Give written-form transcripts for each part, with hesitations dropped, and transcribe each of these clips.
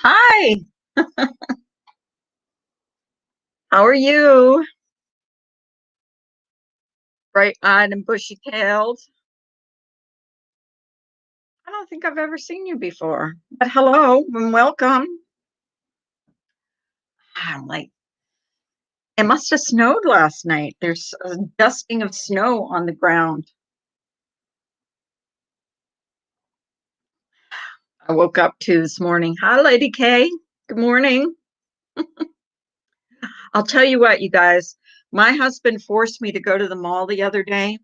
Hi, how are you? Bright-eyed and bushy-tailed. I don't think I've ever seen you before, but hello and welcome. I'm like, it must have snowed last night. There's a dusting of snow on the ground. I woke up to this morning. Hi, Lady K. Good morning. I'll tell you what, you guys, my husband forced me to go to the mall the other day.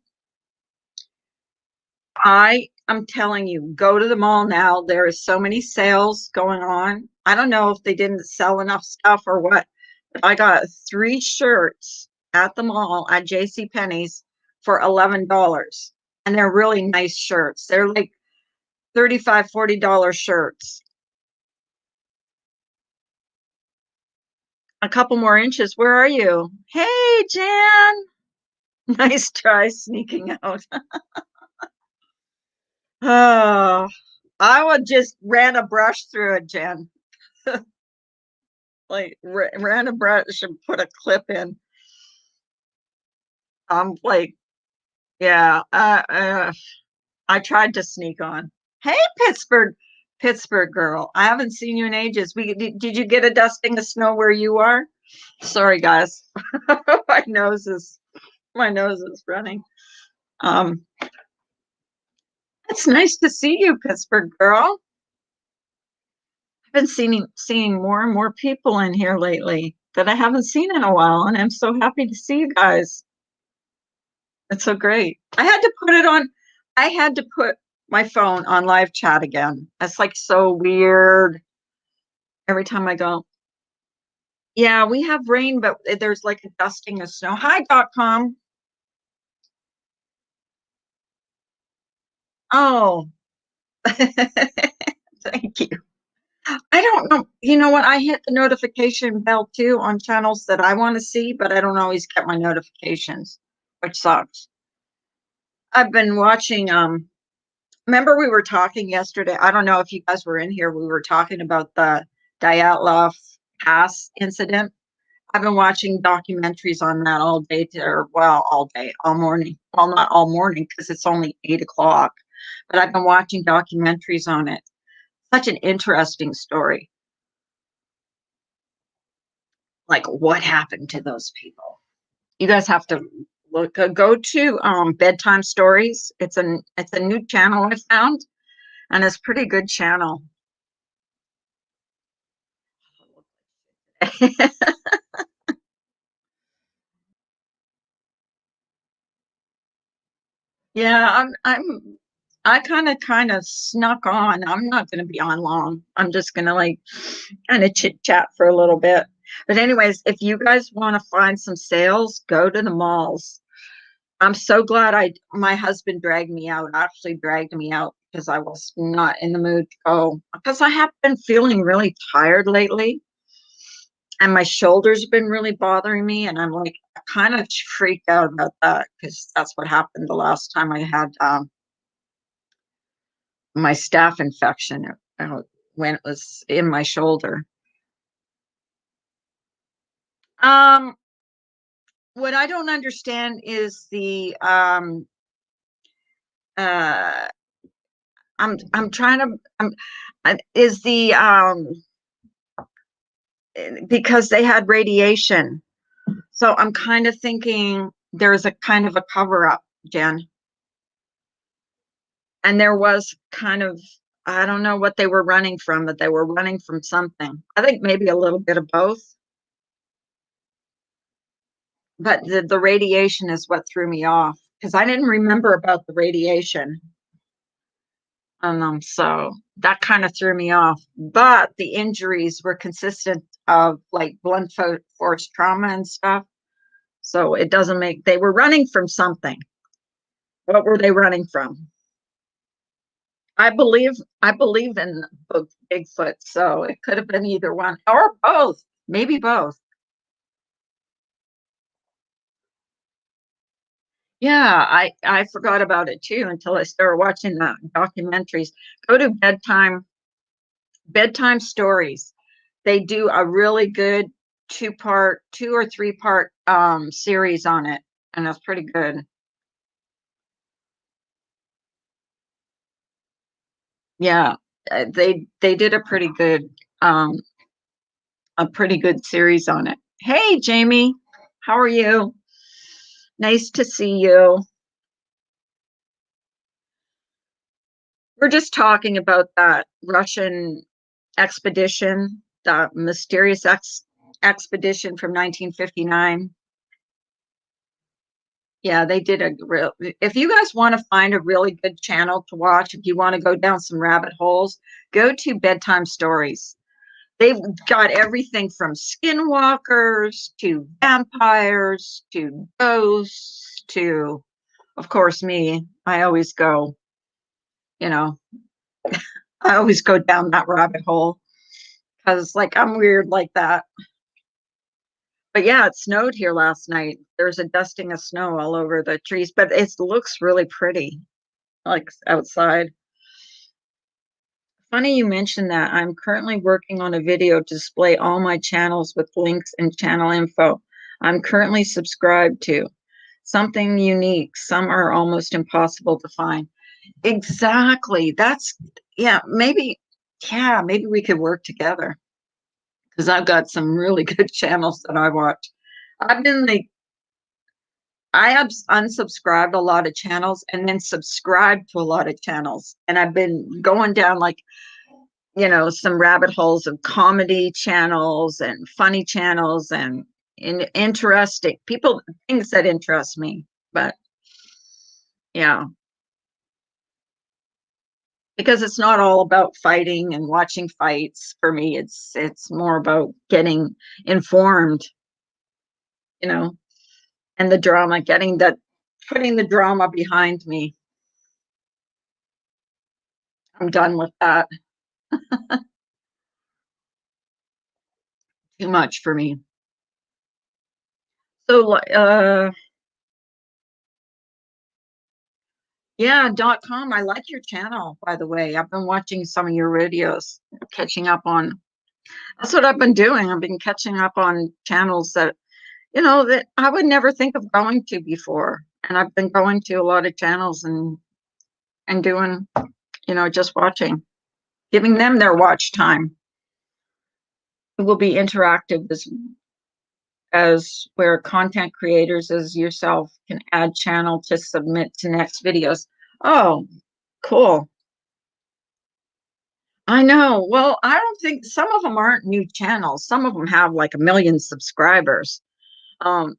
I am telling you, go to the mall now. There is so many sales going on. I don't know if they didn't sell enough stuff or what, but I got three shirts at the mall at J.C. Penney's for $11. And they're really nice shirts. They're like $35, $40 shirts. A couple more inches. Where are you? Hey, Jan. Nice try sneaking out. Oh, I would just ran a brush through it, Jan. Like ran a brush and put a clip in. Like, yeah, I tried to sneak on. Hey, Pittsburgh girl, I haven't seen you in ages. Did you get a dusting of snow where you are? Sorry, guys, my nose is running. Um, it's nice to see you, Pittsburgh girl. I've been seeing more and more people in here lately that I haven't seen in a while, and I'm so happy to see you guys. It's so great. I had to put my phone on live chat again. That's like so weird. Every time I go, yeah, we have rain, but there's like a dusting of snow. Hi.com. Oh, thank you. I don't know. You know what? I hit the notification bell too on channels that I want to see, but I don't always get my notifications, which sucks. I've been watching remember we were talking yesterday. I don't know if you guys were in here. We were talking about the Dyatlov Pass incident. I've been watching documentaries on that all day, well, all day, all morning. Well, not all morning because it's only 8 o'clock, but I've been watching documentaries on it. Such an interesting story. Like what happened to those people? You guys have to go to bedtime stories. It's a new channel I found, and it's a pretty good channel. Yeah, I kind of snuck on. I'm not going to be on long. I'm just going to like kind of chit chat for a little bit. But anyways, if you guys want to find some sales, go to the malls. I'm so glad my husband dragged me out, actually dragged me out because I was not in the mood to go because I have been feeling really tired lately and my shoulder's been really bothering me and I'm like I kind of freaked out about that because that's what happened the last time I had my staph infection when it was in my shoulder. Um, what I don't understand is the uh I'm trying to is the because they had radiation. So I'm kind of thinking there's a kind of a cover up, Jen. And there was kind of I don't know what they were running from, but they were running from something. I think maybe a little bit of both. But the radiation is what threw me off because I didn't remember about the radiation. So that kind of threw me off. But the injuries were consistent of like blunt force trauma and stuff. So it doesn't make they were running from something. What were they running from? I believe in Bigfoot, so it could have been either one or both. Maybe both. Yeah, I forgot about it too until I started watching the documentaries. Go to Bedtime Stories. They do a really good two or three part series on it, and that's pretty good. Yeah, they did um a pretty good series on it. Hey, Jamie, how are you? Nice to see you. We're just talking about that Russian expedition, the mysterious expedition from 1959. Yeah, they did a real. If you guys want to find a really good channel to watch, if you want to go down some rabbit holes, go to Bedtime Stories. They've got everything from skinwalkers to vampires to ghosts to, of course, me. You know, I always go down that rabbit hole because, like, I'm weird like that. But yeah, it snowed here last night. There's a dusting of snow all over the trees, but it looks really pretty, like outside. Funny you mentioned that. I'm currently working on a video to display all my channels with links and channel info I'm currently subscribed to. Something unique. Some are almost impossible to find. Exactly. Yeah, maybe we could work together because I've got some really good channels that I watch. I've been like, I have unsubscribed a lot of channels and then subscribed to a lot of channels. And I've been going down like, some rabbit holes of comedy channels and funny channels and interesting people, things that interest me. But yeah, because it's not all about fighting and watching fights for me. It's more about getting informed, you know, and the drama, putting the drama behind me. I'm done with that. Too much for me. So, yeah, .com. I like your channel, by the way. I've been watching some of your videos, catching up on. That's what I've been doing. I've been catching up on channels that I would never think of going to before. And I've been going to a lot of channels and doing, just watching, giving them their watch time. It will be interactive as where content creators as yourself can add channel to submit to next videos. Oh, cool. I know. Well, I don't think some of them aren't new channels. Some of them have like a million subscribers. Um,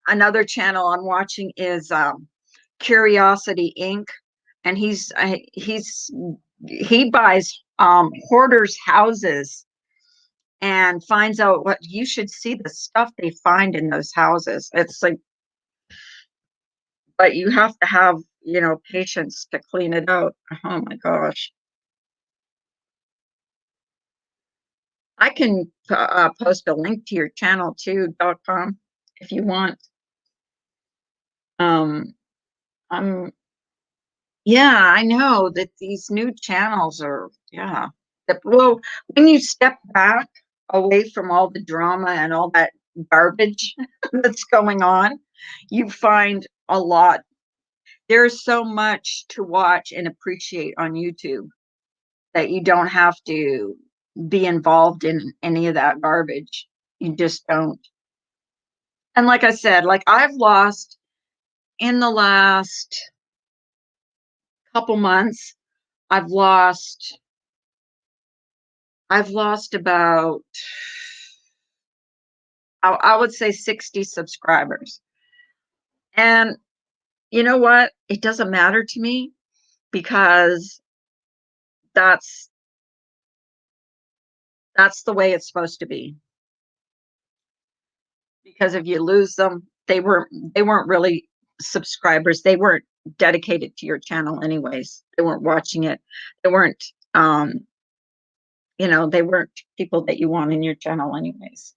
Another channel I'm watching is Curiosity Inc. And he buys hoarders' houses and finds out what you should see the stuff they find in those houses. It's like, but you have to have, patience to clean it out. Oh my gosh. I can post a link to your channel too, .com, if you want. Um, I'm, yeah, I know that these new channels are, yeah. Well, when you step back away from all the drama and all that garbage that's going on, you find a lot. There's so much to watch and appreciate on YouTube that you don't have to be involved in any of that garbage. You just don't. And like I said, like I've lost in the last couple months, I've lost I've lost about I would say 60 subscribers. And you know what? It doesn't matter to me because that's that's the way it's supposed to be. Because if you lose them, they weren't really subscribers. They weren't dedicated to your channel anyways. They weren't watching it. They weren't they weren't people that you want in your channel anyways.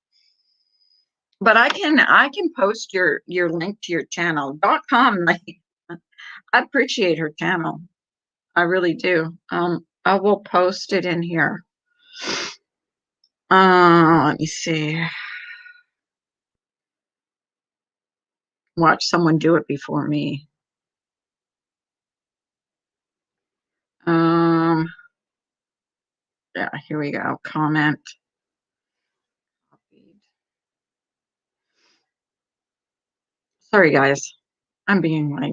But I can post your link to your channel. .com, like I appreciate her channel. I really do. I will post it in here. Let me see. Watch someone do it before me. Yeah, here we go. Comment. Sorry, guys. I'm being like,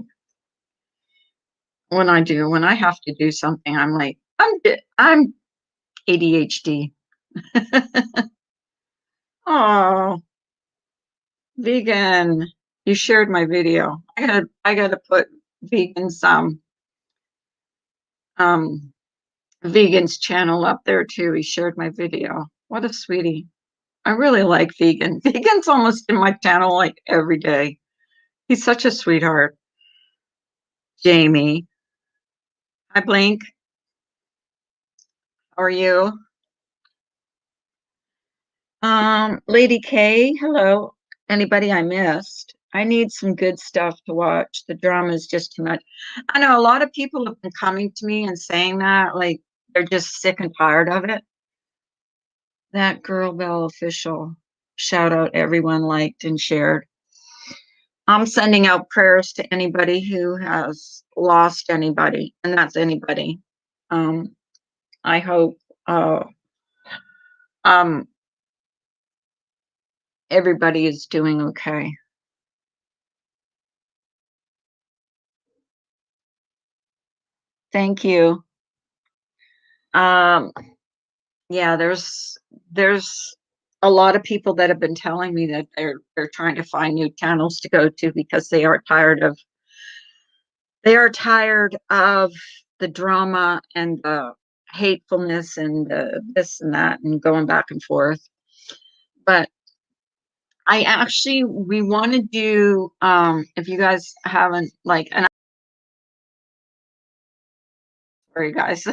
when I have to do something, I'm like, I'm ADHD. Oh, vegan. You shared my video. I gotta put vegans um vegan's channel up there too. He shared my video. What a sweetie. I really like vegan. Vegan's almost in my channel like every day. He's such a sweetheart. Jamie. Hi, Blink. How are you? Lady K, hello. Anybody I missed? I need some good stuff to watch. The drama is just too much. I know a lot of people have been coming to me and saying that, like they're just sick and tired of it. That Girl Bell official. Shout out everyone liked and shared. I'm sending out prayers to anybody who has lost anybody, and that's anybody. Um, I hope um everybody is doing okay. Thank you. Um, yeah, there's a lot of people that have been telling me that they're trying to find new channels to go to because they are tired of the drama and the hatefulness and the this and that and going back and forth. But we want to do if you guys haven't like and sorry guys.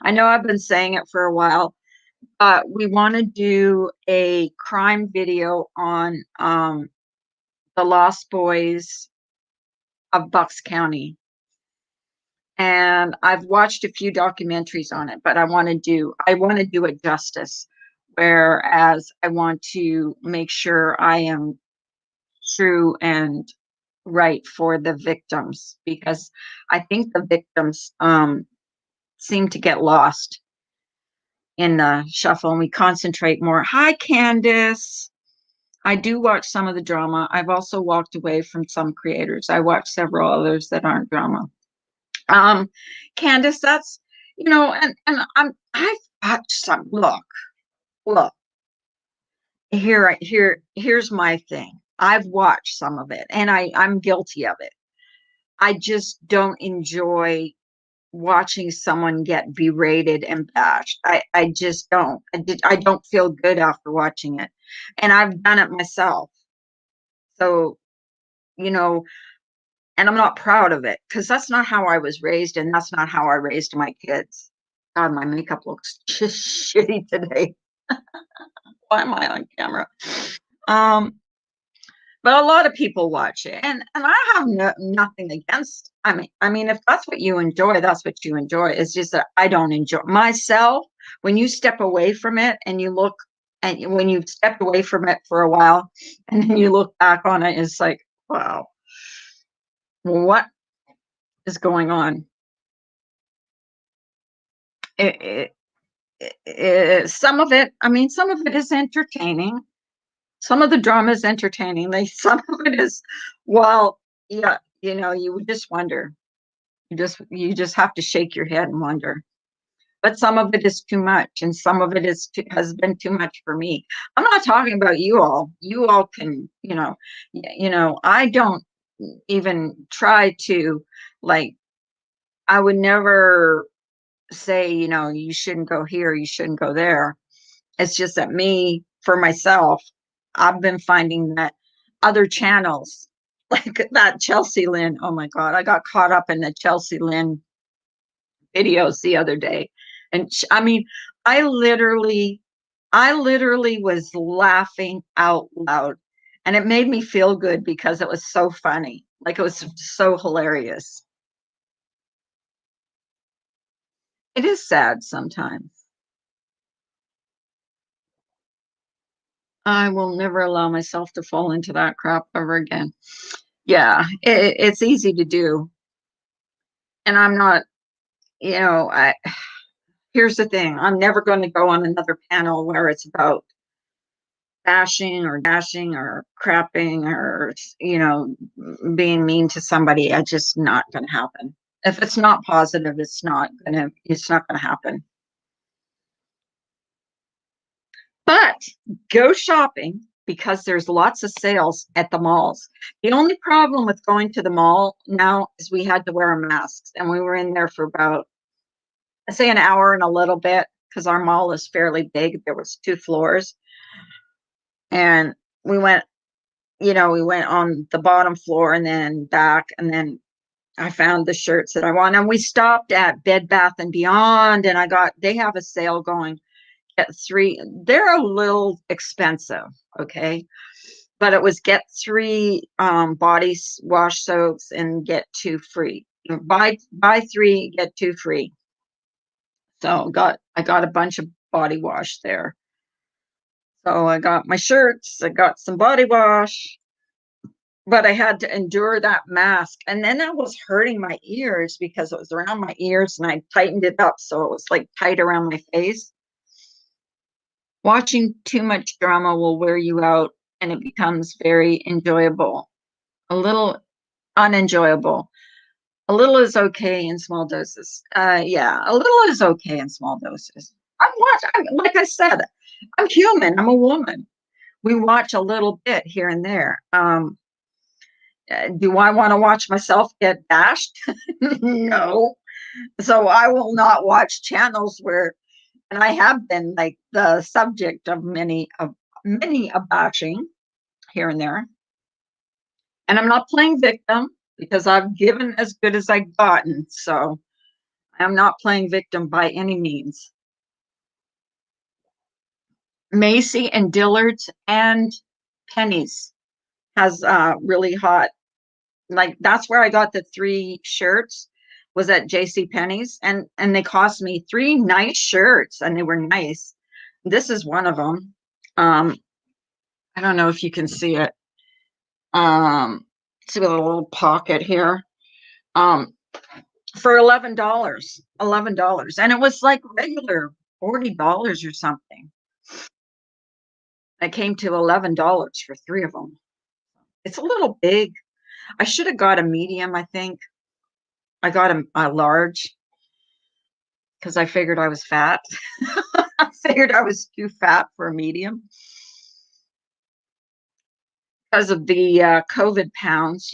I know I've been saying it for a while. We want to do a crime video on the Lost Boys of Bucks County. And I've watched a few documentaries on it, but I want to do it justice. Whereas I want to make sure I am true and right for the victims because I think the victims seem to get lost in the shuffle and we concentrate more. Hi, Candace. I do watch some of the drama. I've also walked away from some creators. I watch several others that aren't drama. Um, Candace, that's and I've watched some. Look. Here's my thing. I've watched some of it, and I'm guilty of it. I just don't enjoy watching someone get berated and bashed. I just don't. I don't feel good after watching it, and I've done it myself. So you know, and I'm not proud of it because that's not how I was raised, and that's not how I raised my kids. God, my makeup looks just shitty today. Why am I on camera? Um, but a lot of people watch it, and I have nothing against. I mean, if that's what you enjoy, that's what you enjoy. It's just that I don't enjoy myself. When you step away from it and you look, and when you've stepped away from it for a while, and then you look back on it, it's like, wow, what is going on? It, some of it, I mean, some of it is entertaining. Some of the drama is entertaining. Some of it is, well, yeah, you would just wonder. You just have to shake your head and wonder. But some of it is too much, and some of it has been too much for me. I'm not talking about you all. You all can, I don't even try to like. I would never say, you shouldn't go here, you shouldn't go there. It's just that me, for myself, I've been finding that other channels, like that Chelsea Lynn, oh my God, I got caught up in the Chelsea Lynn videos the other day. And I mean, I literally, I literally was laughing out loud. And it made me feel good because it was so funny. Like it was so hilarious. It is sad sometimes. I will never allow myself to fall into that crap ever again. Yeah, it's easy to do. And I'm not, I here's the thing. I'm never going to go on another panel where it's about bashing or dashing or crapping or, being mean to somebody. It's just not going to happen. If it's not positive, it's not going to happen. But go shopping because there's lots of sales at the malls. The only problem with going to the mall now is we had to wear our masks, and we were in there for about, I say, an hour and a little bit, because our mall is fairly big. There was 2 floors, and we went, we went on the bottom floor and then back, and then I found the shirts that I want. And we stopped at Bed Bath and Beyond, and they have a sale going. Get three. They're a little expensive, okay, but it was get three body wash soaps and get two free. Buy three, get two free. So I got a bunch of body wash there. So I got my shirts, I got some body wash, but I had to endure that mask. And then that was hurting my ears because it was around my ears, and I tightened it up so it was like tight around my face. Watching too much drama will wear you out, and it becomes very enjoyable, a little unenjoyable. A little is okay in small doses. Yeah, a little is okay in small doses. Like I said, I'm human. I'm a woman. We watch a little bit here and there. Do I want to watch myself get bashed? No. So I will not watch channels where, and I have been like the subject of many a bashing here and there. And I'm not playing victim because I've given as good as I've gotten. So I'm not playing victim by any means. Macy and Dillard's and Penny's has really hot, like that's where I got the 3 shirts, was at JC Penney's, and they cost me 3 nice shirts, and they were nice. This is one of them. I don't know if you can see it. See, with a little pocket here. For $11, and it was like regular $40 or something. It came to $11 for 3 of them. It's a little big. I should have got a medium, I think. I got a large because I figured I was fat. I figured I was too fat for a medium because of the COVID pounds,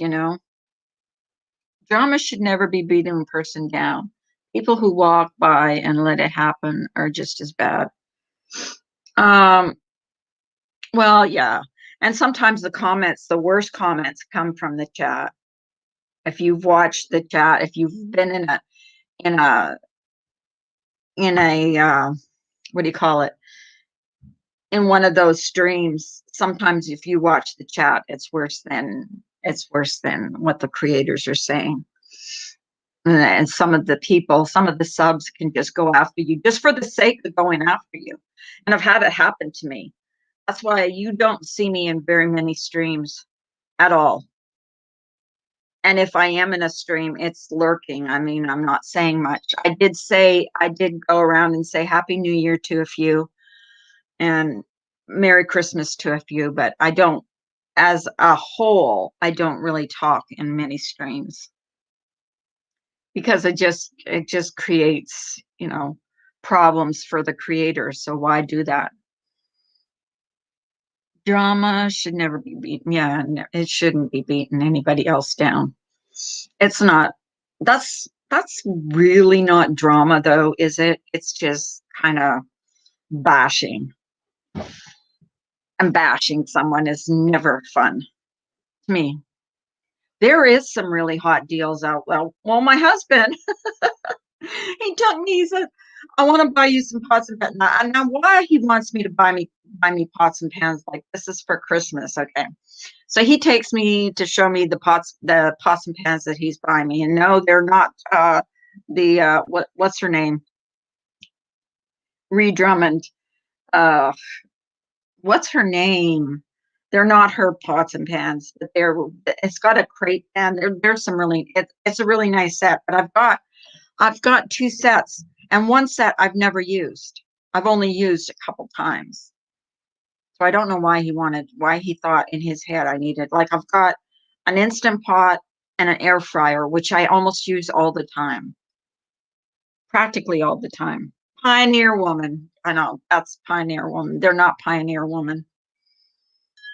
Drama should never be beating a person down. People who walk by and let it happen are just as bad. Um, well, yeah. And sometimes the worst comments come from the chat. If you've watched the chat, if you've been in a what do you call it? In one of those streams, sometimes if you watch the chat, it's worse than what the creators are saying. And some of the subs can just go after you just for the sake of going after you. And I've had it happen to me. That's why you don't see me in very many streams at all. And if I am in a stream, it's lurking. I mean, I'm not saying much. I did go around and say Happy New Year to a few and Merry Christmas to a few, but I don't, as a whole, I don't really talk in many streams because it just creates, problems for the creators. So why do that? Drama should never be beaten. Yeah, it shouldn't be beating anybody else down. It's not. That's really not drama, though, is it? It's just kind of bashing. And bashing someone is never fun to me. There is some really hot deals out. Well, my husband, he took me. He said, "I want to buy you some pots and pans." Now, why he wants me to buy me pots and pans like this is for Christmas, okay? So he takes me to show me the pots and pans that he's buying me, and no, they're not. What's her name? Ree Drummond. Uh, what's her name? They're not her pots and pans, but it's got a crate pan. There's some really it's a really nice set. But I've got two sets, and one set I've never used. I've only used a couple times. So I don't know why he thought in his head I needed, like, I've got an Instant Pot and an air fryer, which I almost use all the time, practically all the time. Pioneer Woman. I know that's Pioneer Woman. They're not Pioneer Woman.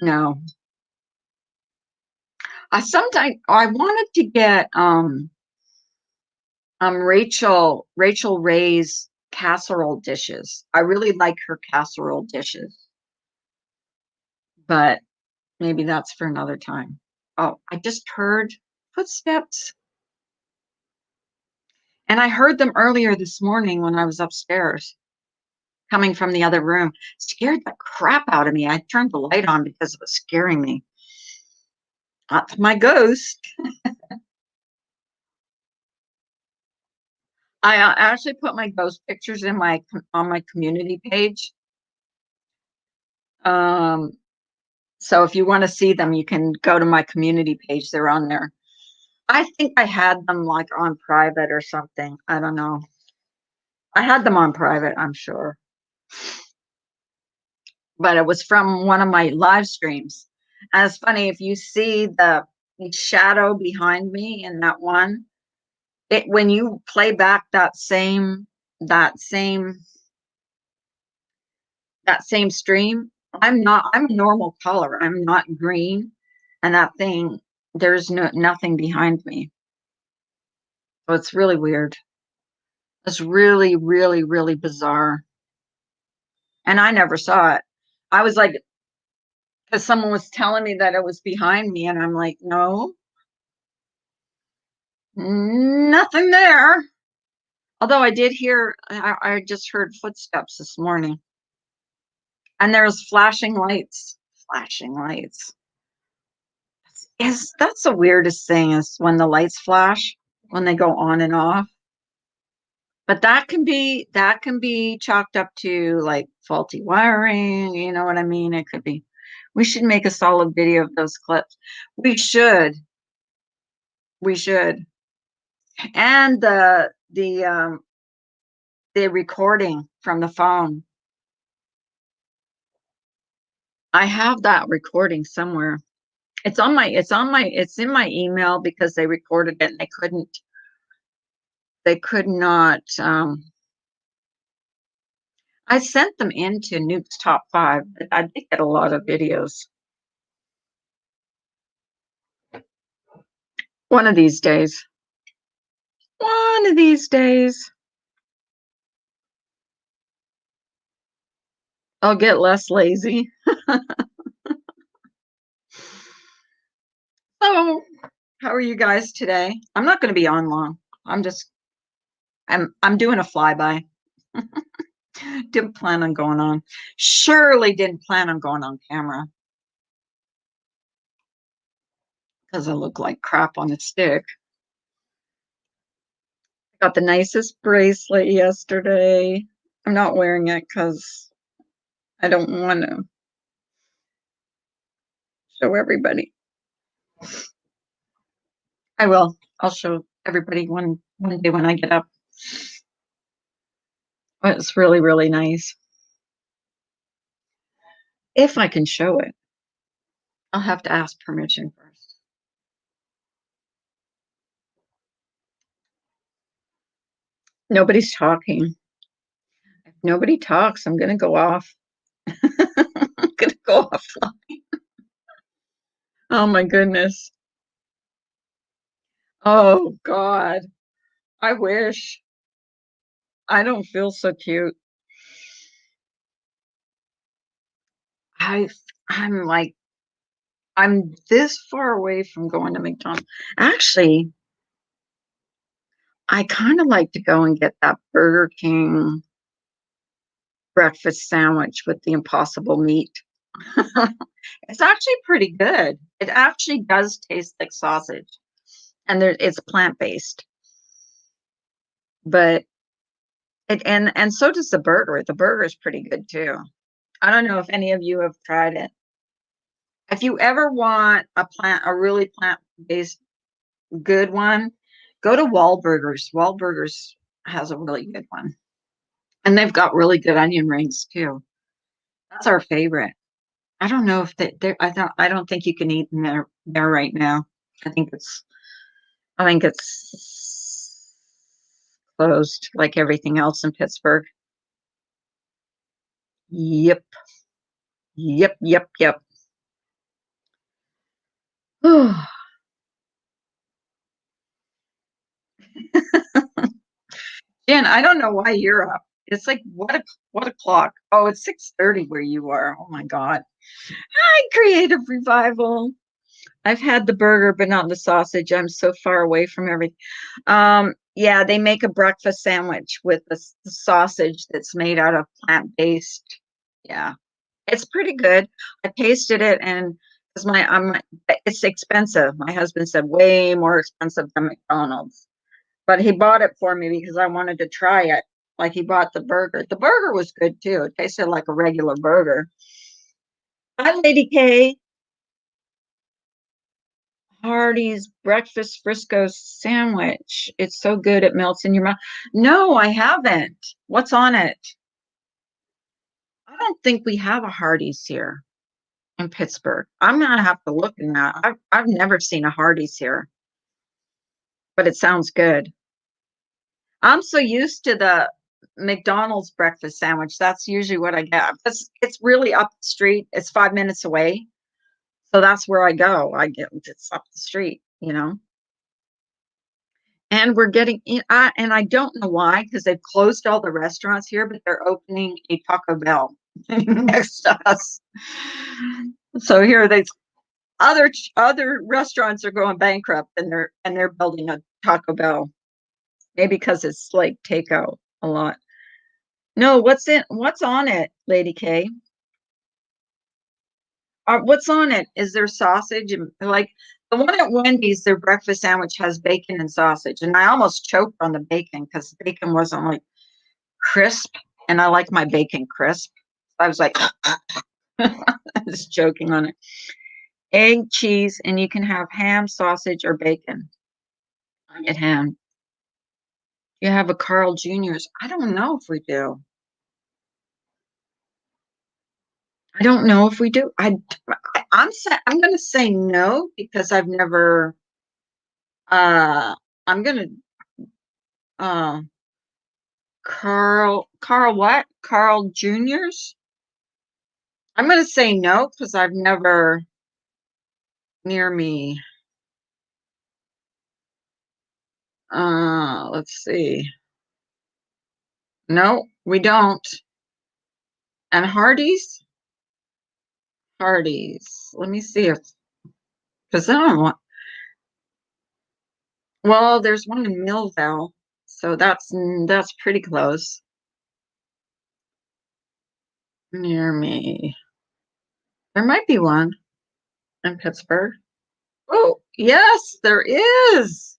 No. I wanted to get Rachel Ray's casserole dishes. I really like her casserole dishes, but maybe that's for another time. Oh, I just heard footsteps. And I heard them earlier this morning when I was upstairs, coming from the other room. Scared the crap out of me. I turned the light on because it was scaring me. That's my ghost. I actually put my ghost pictures in on my community page. So if you want to see them, you can go to my community page. They're on there. I think I had them like on private or something. I don't know. I had them on private, I'm sure. But it was from one of my live streams. And it's funny, if you see the shadow behind me in that one, when you play back that same stream, I'm a normal color. I'm not green. And that thing, there's nothing behind me. So it's really weird. It's really, really, really bizarre. And I never saw it. I was like, because someone was telling me that it was behind me, and I'm like, no, nothing there. Although I just heard footsteps this morning, and there's flashing lights. Flashing lights. That's the weirdest thing is when the lights flash, when they go on and off. But that can be chalked up to like faulty wiring. You know what I mean? It could be. We should make a solid video of those clips. We should. We should. And the recording from the phone. I have that recording somewhere. It's in my email because they recorded it and they could not I sent them into Nuke's Top 5, but I did get a lot of videos. One of these days. One of these days. I'll get less lazy. So, how are you guys today? I'm not going to be on long. I'm doing a flyby. Didn't plan on going on. Surely didn't plan on going on camera because I look like crap on a stick. Got the nicest bracelet yesterday. I'm not wearing it because I don't want to show everybody. I will. I'll show everybody one day when I get up. But it's really, really nice. If I can show it, I'll have to ask permission first. Nobody's talking. If nobody talks, I'm going to go off. I'm going to go offline. Oh my goodness. Oh God. I wish. I don't feel so cute. I I'm like I'm this far away from going to McDonald's. Actually, I kind of like to go and get that Burger King breakfast sandwich with the impossible meat. It's actually pretty good. It actually does taste like sausage, and it's plant-based. But And so does the burger. The burger is pretty good too. I don't know if any of you have tried it. If you ever want a really plant-based good one, go to Wahlburgers. Wahlburgers has a really good one. And they've got really good onion rings too. That's our favorite. I don't know if I don't think you can eat in there right now. I think it's closed like everything else in Pittsburgh. Yep. Yep, yep, yep. Jen, I don't know why you're up. It's like what o'clock? Oh, it's 6:30 where you are. Oh my God. Hi, Creative Revival. I've had the burger, but not the sausage. I'm so far away from everything. Yeah, they make a breakfast sandwich with the sausage that's made out of plant-based. Yeah, it's pretty good. I tasted it, and because it's expensive. My husband said way more expensive than McDonald's, but he bought it for me because I wanted to try it. Like he bought the burger. The burger was good too. It tasted like a regular burger. Hi, Lady K. Hardee's breakfast Frisco sandwich. It's so good it melts in your mouth. No, I haven't. What's on it? I don't think we have a Hardee's here in Pittsburgh. I'm gonna have to look in that. I've never seen a Hardee's here, but it sounds good. I'm so used to the McDonald's breakfast sandwich. That's usually what I get. It's really up the street. It's 5 minutes away. So that's where I go. It's up the street. And we're getting and I don't know why, because they've closed all the restaurants here, but they're opening a Taco Bell next to us. So here they other restaurants are going bankrupt, and they're building a Taco Bell. Maybe because it's like takeout a lot. No, what's on it, Lady K? What's on it? Is there sausage and like the one at Wendy's, their breakfast sandwich has bacon and sausage, and I almost choked on the bacon because the bacon wasn't like crisp, and I like my bacon crisp. I was like, I was joking on it. Egg, cheese, and you can have ham, sausage, or bacon. I get ham. You have a Carl Jr.'s. I don't know if we do. I don't know if we do. I'm gonna say no because I've never. I'm gonna. Uh, Carl what? Carl Jr.'s? I'm gonna say no because I've never near me. Let's see. No, we don't. And Hardee's. Let me see if because I don't want. Well, there's one in Millville, so that's pretty close near me. There might be one in Pittsburgh. Oh, yes, there is.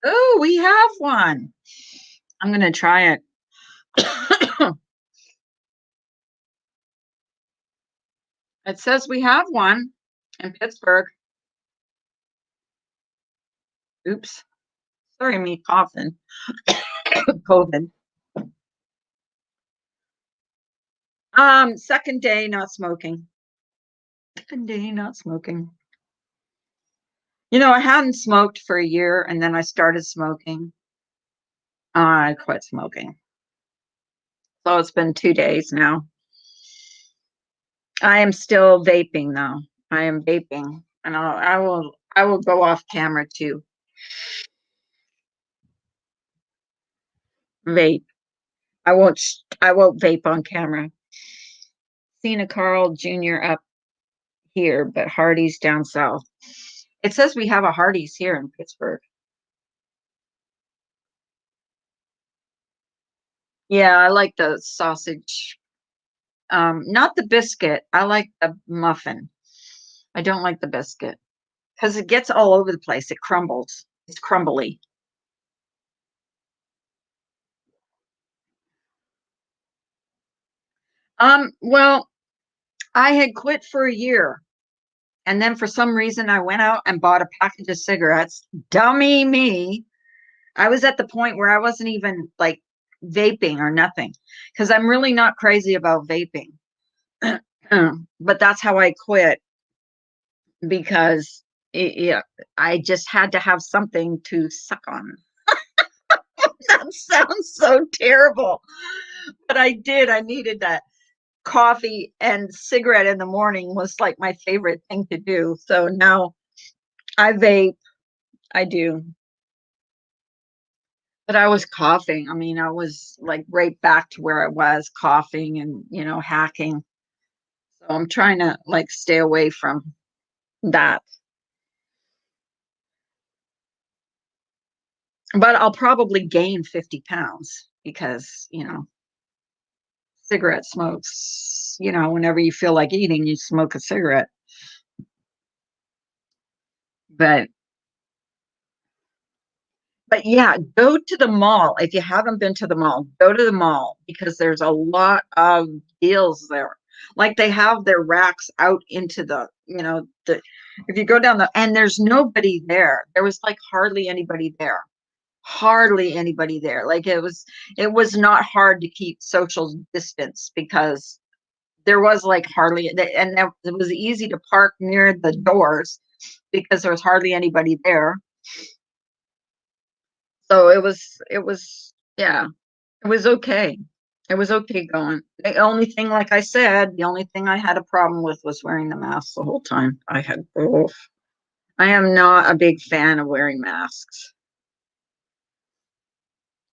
Oh, we have one. I'm gonna try it. It says we have one in Pittsburgh. Oops. Sorry, me coughing. COVID. Second day not smoking. Second day not smoking. I hadn't smoked for a year and then I started smoking. I quit smoking. So it's been 2 days now. I am still vaping though. I am vaping, and I will go off camera to vape. I won't vape on camera. Seen a Carl Jr. up here, but Hardee's down south. It says we have a Hardee's here in Pittsburgh. Yeah, I like the sausage. Not the biscuit. I like the muffin. I don't like the biscuit because it gets all over the place. It crumbles. It's crumbly. Well, I had quit for a year, and then for some reason I went out and bought a package of cigarettes. Dummy me. I was at the point where I wasn't even like vaping or nothing because I'm really not crazy about vaping. But that's how I quit because yeah, I just had to have something to suck on. That sounds so terrible, but I did. I needed that coffee and cigarette in the morning was like my favorite thing to do. So now I vape. I do. But I was coughing. I mean, I was like right back to where I was coughing and, hacking. So I'm trying to like stay away from that. But I'll probably gain 50 pounds because, cigarette smokes, whenever you feel like eating, you smoke a cigarette. But But yeah, go to the mall. If you haven't been to the mall, go to the mall because there's a lot of deals there. Like they have their racks out into the if you go down and there's nobody there. There was like hardly anybody there. Hardly anybody there. Like it was not hard to keep social distance because there was like hardly and it was easy to park near the doors because there was hardly anybody there. So it was yeah, it was okay. It was okay going. The only thing, like I said, the only thing I had a problem with was wearing the mask the whole time. I am not a big fan of wearing masks.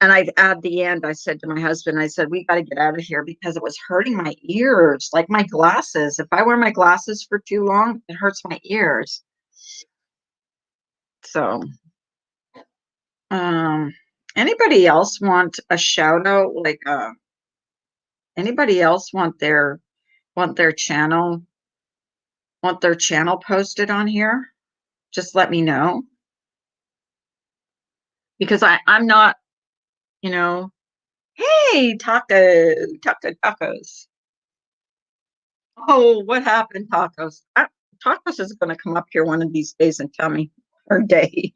And at the end, I said to my husband, I said, we got to get out of here because it was hurting my ears, like my glasses. If I wear my glasses for too long, it hurts my ears. So, um, anybody else want a shout out? Like, anybody else want their channel posted on here? Just let me know because I'm not, you know, hey, tacos. Oh, what happened, tacos? Tacos is going to come up here one of these days and tell me her day.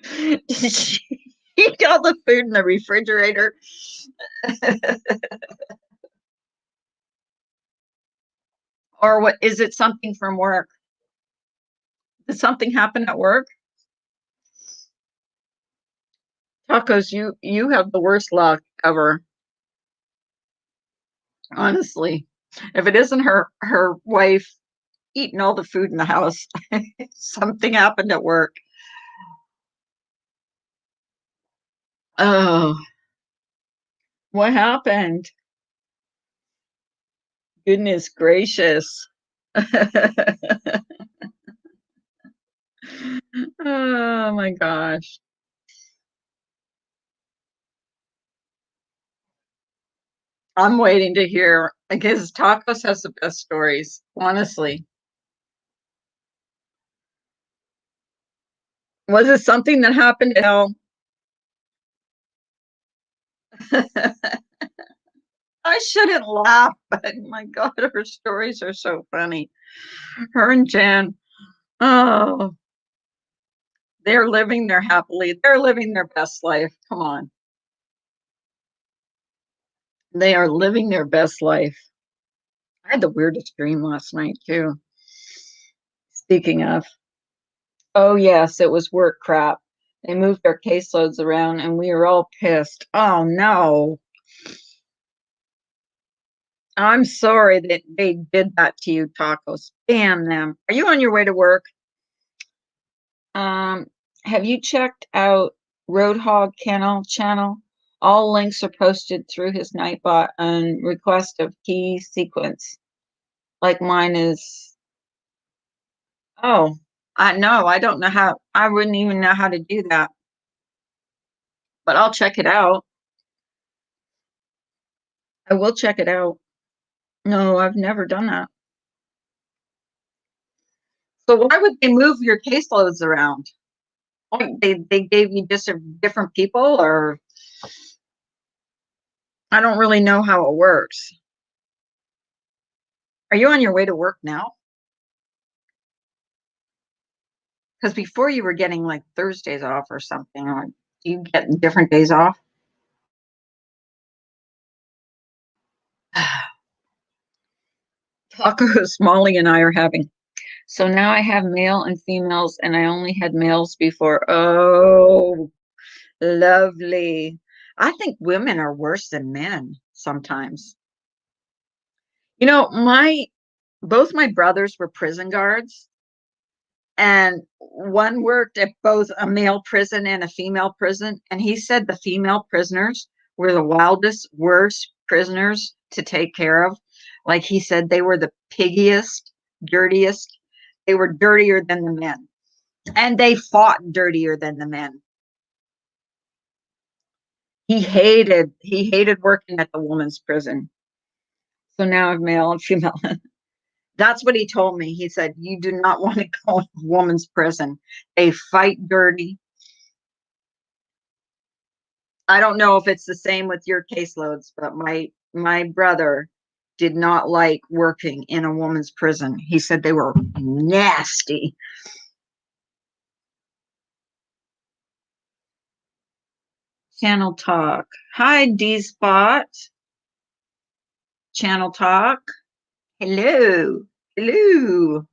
Did she eat all the food in the refrigerator? Or what is it something from work? Did something happen at work? Tacos, you have the worst luck ever, honestly. If it isn't her wife eating all the food in the house, something happened at work. Oh, what happened? Goodness gracious. Oh my gosh. I'm waiting to hear because Tacos has the best stories, honestly. Was it something that happened to Elle? I shouldn't laugh, but my God, her stories are so funny. Her and Jan, oh, they're living their best life. Come on. They are living their best life. I had the weirdest dream last night, too. Speaking of, oh, yes, it was work crap. They moved our caseloads around and we were all pissed. Oh, no. I'm sorry that they did that to you, tacos. Damn them. Are you on your way to work? Um, have you checked out Roadhog Kennel channel? All links are posted through his Nightbot and request of key sequence. Like mine is. Oh, I know. I don't know how. I wouldn't even know how to do that, but I'll check it out. I will check it out. No, I've never done that. So why would they move your caseloads around? Like they gave you just different people, or I don't really know how it works. Are you on your way to work now? Because before you were getting like Thursdays off or something, or do you get different days off? Tacos Molly and I are having. So now I have male and females, and I only had males before. Oh, lovely. I think women are worse than men sometimes. You know, my both my brothers were prison guards, and one worked at both a male prison and a female prison, and he said the female prisoners were the wildest, worst prisoners to take care of. Like he said, they were the piggiest, dirtiest. They were dirtier than the men, and they fought dirtier than the men. He hated working at the women's prison. So now I'm male and female. That's what he told me. He said, "You do not want to go to woman's prison. They fight dirty." I don't know if it's the same with your caseloads, but my brother did not like working in a woman's prison. He said they were nasty. Channel Talk. Hi, D Spot. Channel Talk. Hello. Hello.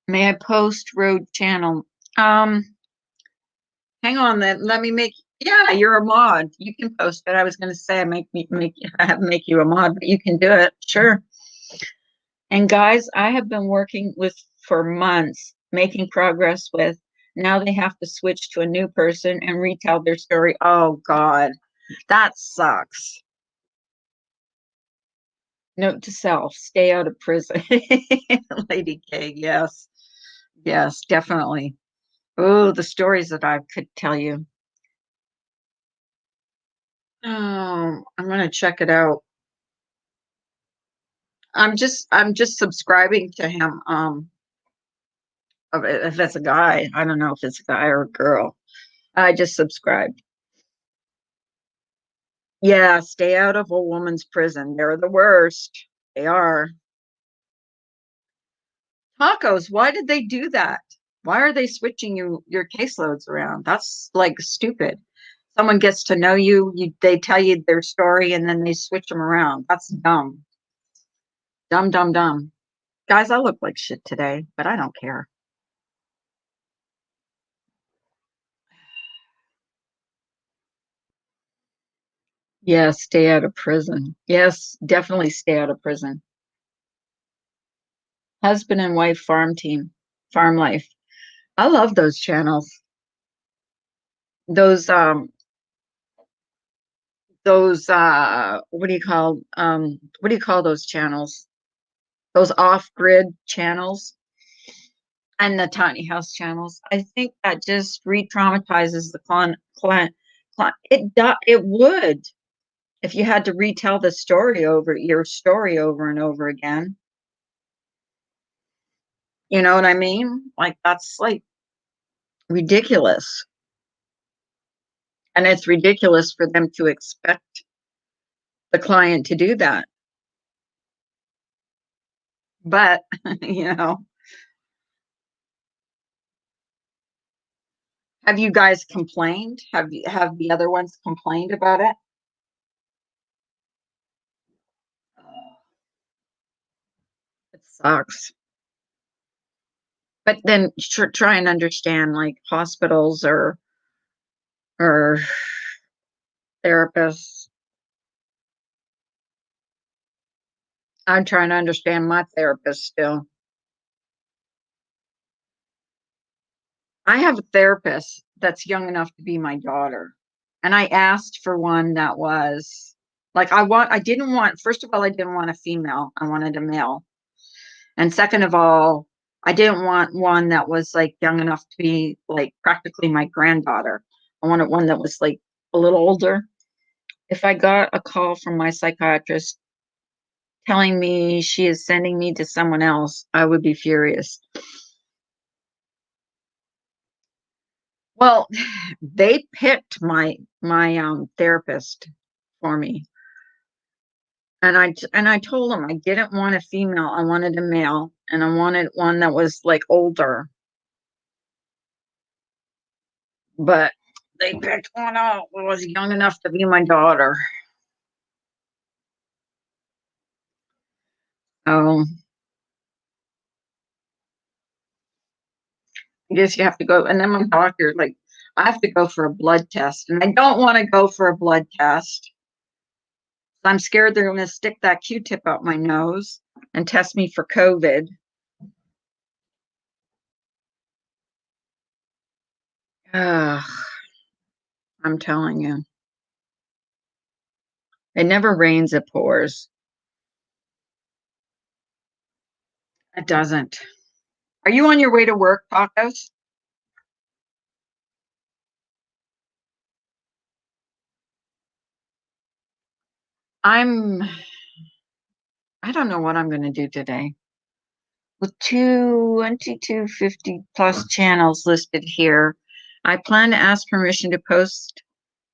May I post road channel? Um, Hang on, then let me make. Yeah, you're a mod. You can post it. I was going to say I make you a mod, but you can do it. Sure. And guys, I have been working with for months, making progress with. Now they have to switch to a new person and retell their story. Oh God, that sucks. Note to self: stay out of prison. Lady K. Yes, yes, definitely. Oh, the stories that I could tell you. Oh, I'm gonna check it out. I'm just subscribing to him. If it's a guy, I don't know if it's a guy or a girl. I just subscribed. Yeah, stay out of a woman's prison. They're the worst. They are. Tacos, why did they do that? Why are they switching your caseloads around? That's like stupid. Someone gets to know they tell you their story and then they switch them around. That's dumb. Dumb, dumb, dumb. Guys, I look like shit today, but I don't care. Yes, stay out of prison. Yes, definitely stay out of prison. Husband and wife farm team, farm life. I love those channels. Those what do you call those channels? Those off-grid channels and the tiny house channels. I think that just re-traumatizes the client. It would if you had to retell your story over and over again. You know what I mean? Like that's like ridiculous. And it's ridiculous for them to expect the client to do that. But, you know, have you guys complained? Have the other ones complained about it? It sucks. But then try and understand like hospitals or therapists. I'm trying to understand my therapist still. I have a therapist that's young enough to be my daughter. And I asked for one that was like I didn't want first of all, I didn't want a female. I wanted a male. And second of all, I didn't want one that was like young enough to be like practically my granddaughter. I wanted one that was like a little older. If I got a call from my psychiatrist telling me she is sending me to someone else, I would be furious. Well, they picked my therapist for me. And I told him I didn't want a female, I wanted a male, and I wanted one that was like older, but they picked one out who was young enough to be my daughter. Oh, I guess you have to go. And then my doctor, like, I have to go for a blood test, and I don't want to go for a blood test. I'm scared they're going to stick that Q-tip up my nose and test me for COVID. Ugh, I'm telling you, it never rains, it pours. It doesn't. Are you on your way to work, Tacos? I'm, I don't know what I'm going to do today. With 2250 plus channels listed here, I plan to ask permission to post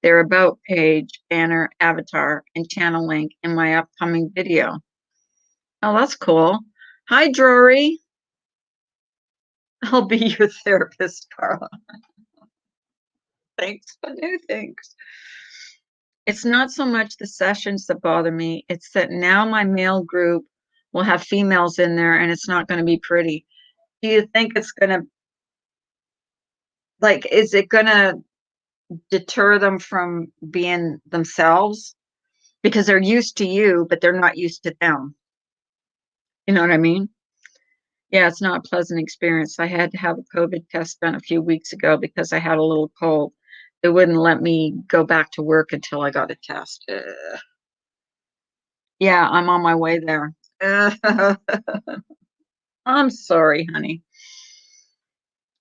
their about page, banner, avatar, and channel link in my upcoming video. Oh, that's cool. Hi, Drury. I'll be your therapist, Carla. Thanks for new things. It's not so much the sessions that bother me, it's that now my male group will have females in there and it's not going to be pretty. Do you think it's going to, like, is it going to deter them from being themselves? Because they're used to you, but they're not used to them. You know what I mean? Yeah, it's not a pleasant experience. I had to have a COVID test done a few weeks ago because I had a little cold. They wouldn't let me go back to work until I got a test. Ugh. Yeah, I'm on my way there. I'm sorry, honey.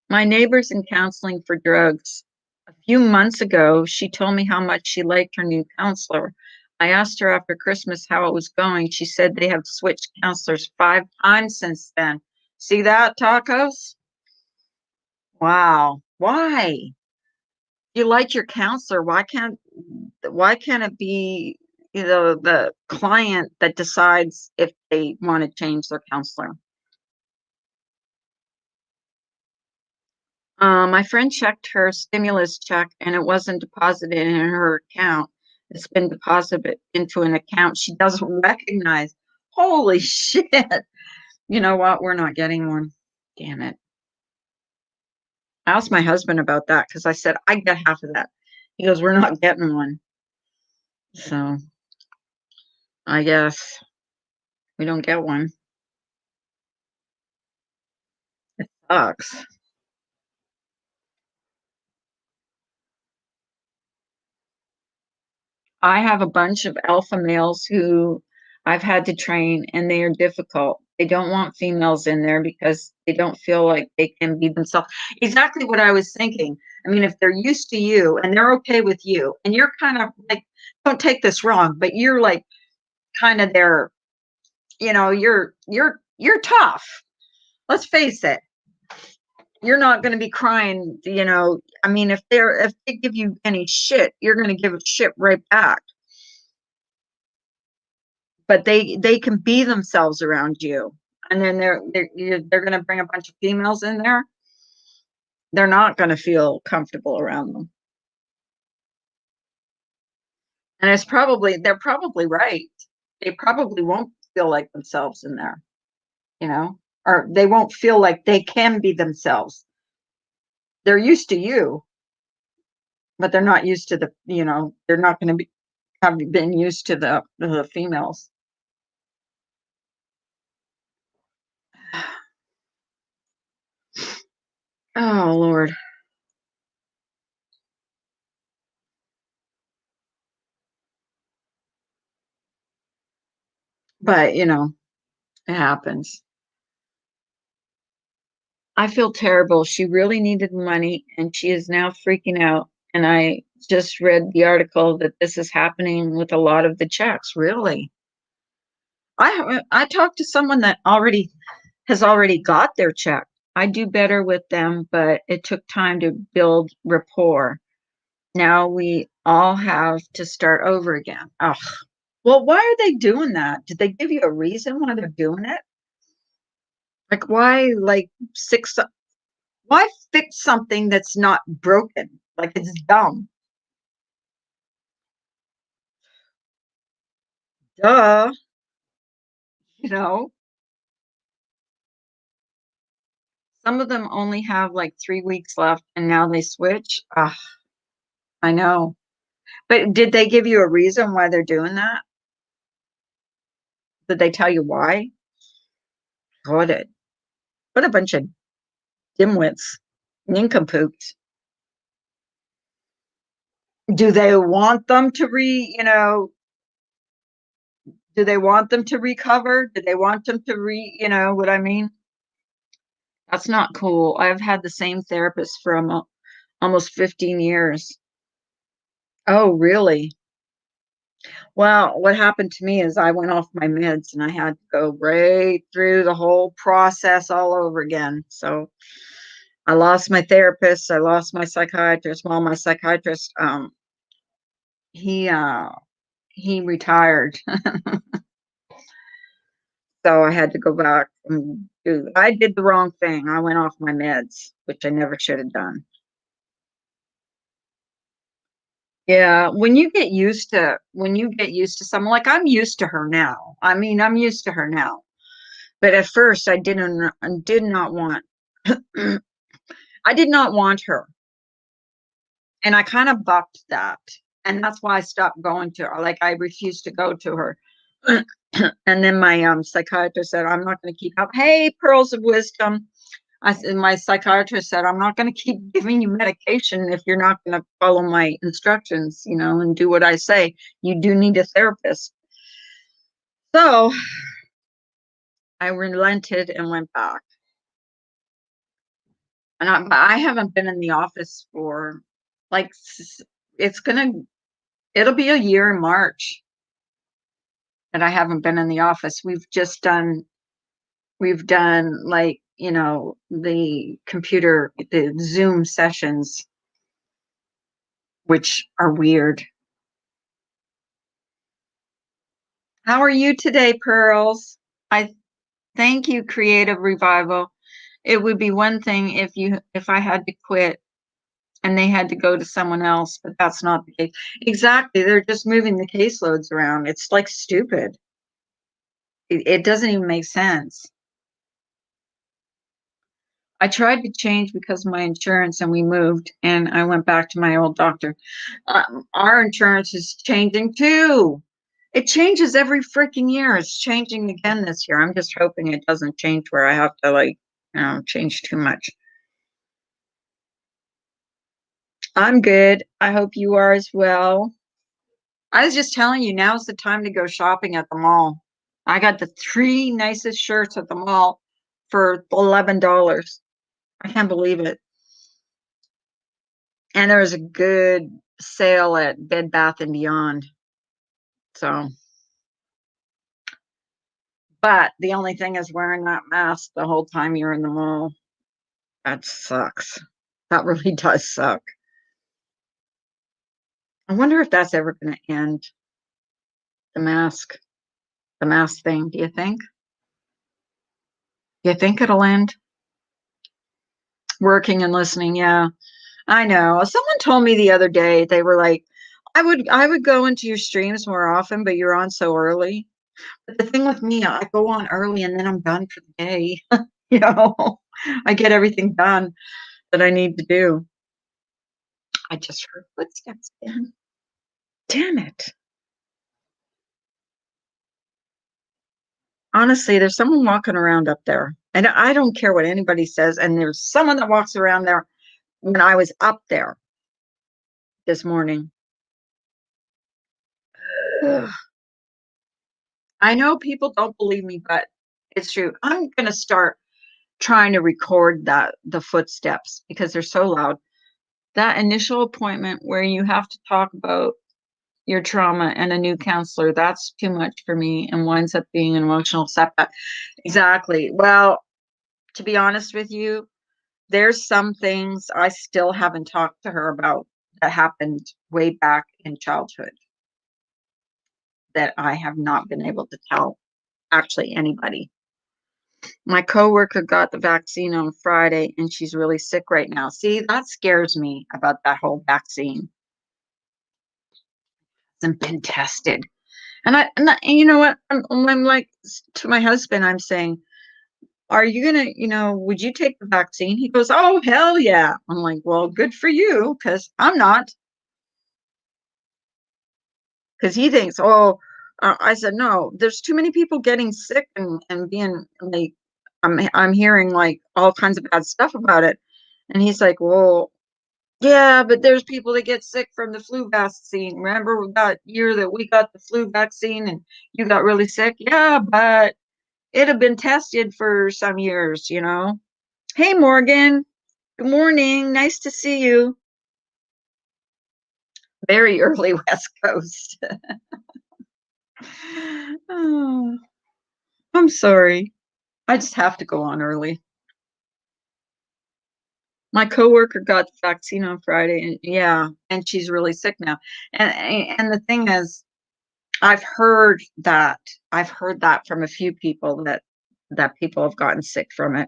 My neighbor's in counseling for drugs. A few months ago, she told me how much she liked her new counselor. I asked her after Christmas how it was going. She said they have switched counselors 5 times since then. See that, Tacos? Wow. Why? You like your counselor. Why can't it be, the client that decides if they want to change their counselor? My friend checked her stimulus check and it wasn't deposited in her account. It's been deposited into an account she doesn't recognize. Holy shit. You know what? We're not getting one. Damn it. I asked my husband about that because I said, I get half of that. He goes, we're not getting one. So I guess we don't get one. Sucks. I have a bunch of alpha males who I've had to train, and they are difficult. They don't want females in there because they don't feel like they can be themselves. Exactly what I was thinking. I mean, if they're used to you and they're okay with you, and you're kind of like, don't take this wrong, but you're like kind of their, you're tough. Let's face it. You're not going to be crying. I mean, if they give you any shit, you're going to give a shit right back. But they can be themselves around you, and then they're going to bring a bunch of females in there. They're not going to feel comfortable around them, and they're probably right. They probably won't feel like themselves in there, or they won't feel like they can be themselves. They're used to you, but they're not used to they're not going to be have been used to the females. Oh Lord. But it happens. I feel terrible. She really needed money and she is now freaking out. And I just read the article that this is happening with a lot of the checks. Really? I talked to someone that already got their check. I do better with them, but it took time to build rapport. Now we all have to start over again. Oh, Well, why are they doing that? Did they give you a reason why they're doing it? Like why why fix something that's not broken? Like it's dumb. Duh, you know. Some of them only have like 3 weeks left and now they switch. Ah, I know. But did they give you a reason why they're doing that? Did they tell you why? Got it. What a bunch of dimwits, nincompoops. Do they want them to do they want them to recover? Do they want them to you know what I mean? That's not cool. I've had the same therapist for almost 15 years. Oh, really? Well, what happened to me is I went off my meds and I had to go right through the whole process all over again. So I lost my therapist, I lost my psychiatrist. Well, my psychiatrist, he uh he retired. So I had to go back and I did the wrong thing. I went off my meds, which I never should have done. Yeah, when you get used to someone, like I'm used to her now. I mean, I'm used to her now. But at first I did not want I did not want her. And I kind of bucked that. And that's why I stopped going to her. Like I refused to go to her. And then my psychiatrist said, I'm not going to keep up. Hey, pearls of wisdom. My psychiatrist said, I'm not going to keep giving you medication if you're not going to follow my instructions, and do what I say. You do need a therapist. So I relented and went back. And I haven't been in the office for like, it's going to, it'll be a year in March that I haven't been in the office. We've done like, the Zoom sessions, which are weird. How are you today, Pearls? I thank you, Creative Revival. It would be one thing if I had to quit and they had to go to someone else, but that's not the case. Exactly. They're just moving the caseloads around. It's like stupid. It doesn't even make sense. I tried to change because of my insurance and we moved and I went back to my old doctor. Our insurance is changing too. It changes every freaking year. It's changing again this year. I'm just hoping it doesn't change where I have to change too much. I'm good. I hope you are as well. I was just telling you, now's the time to go shopping at the mall. I got the three nicest shirts at the mall for $11. I can't believe it. And there was a good sale at Bed Bath and Beyond. So, but the only thing is wearing that mask the whole time you're in the mall. That sucks. That really does suck. I wonder if that's ever going to end, the mask, the mask thing. Do you think? Do you think it'll end? Working and listening, yeah. I know. Someone told me the other day, they were like, I would go into your streams more often, but you're on so early. But the thing with me, I go on early and then I'm done for the day. You know, I get everything done that I need to do. I just heard footsteps again. Damn it. Honestly, there's someone walking around up there. And I don't care what anybody says. And there's someone that walks around there when I was up there this morning. Ugh. I know people don't believe me, but it's true. I'm going to start trying to record the footsteps because they're so loud. That initial appointment where you have to talk about your trauma and a new counselor, that's too much for me and winds up being an emotional setback. Exactly. Well, to be honest with you, there's some things I still haven't talked to her about that happened way back in childhood. that I have not been able to tell actually anybody. My coworker got the vaccine on Friday and she's really sick right now. See, that scares me about that whole vaccine. Hasn't been tested. And you know what? I'm like to my husband, I'm saying, are you gonna, would you take the vaccine? He goes, oh, hell yeah. I'm like, well, good for you, because I'm not. Because he thinks, oh, I said, no, there's too many people getting sick and being like, I'm hearing like all kinds of bad stuff about it. And he's like, well, yeah, but there's people that get sick from the flu vaccine. Remember that year that we got the flu vaccine and you got really sick? Yeah, but it had been tested for some years. Hey, Morgan. Good morning. Nice to see you. Very early West Coast. Oh, I'm sorry. I just have to go on early. My coworker got the vaccine on Friday, and yeah, and she's really sick now. And the thing is, I've heard that. I've heard that from a few people that people have gotten sick from it.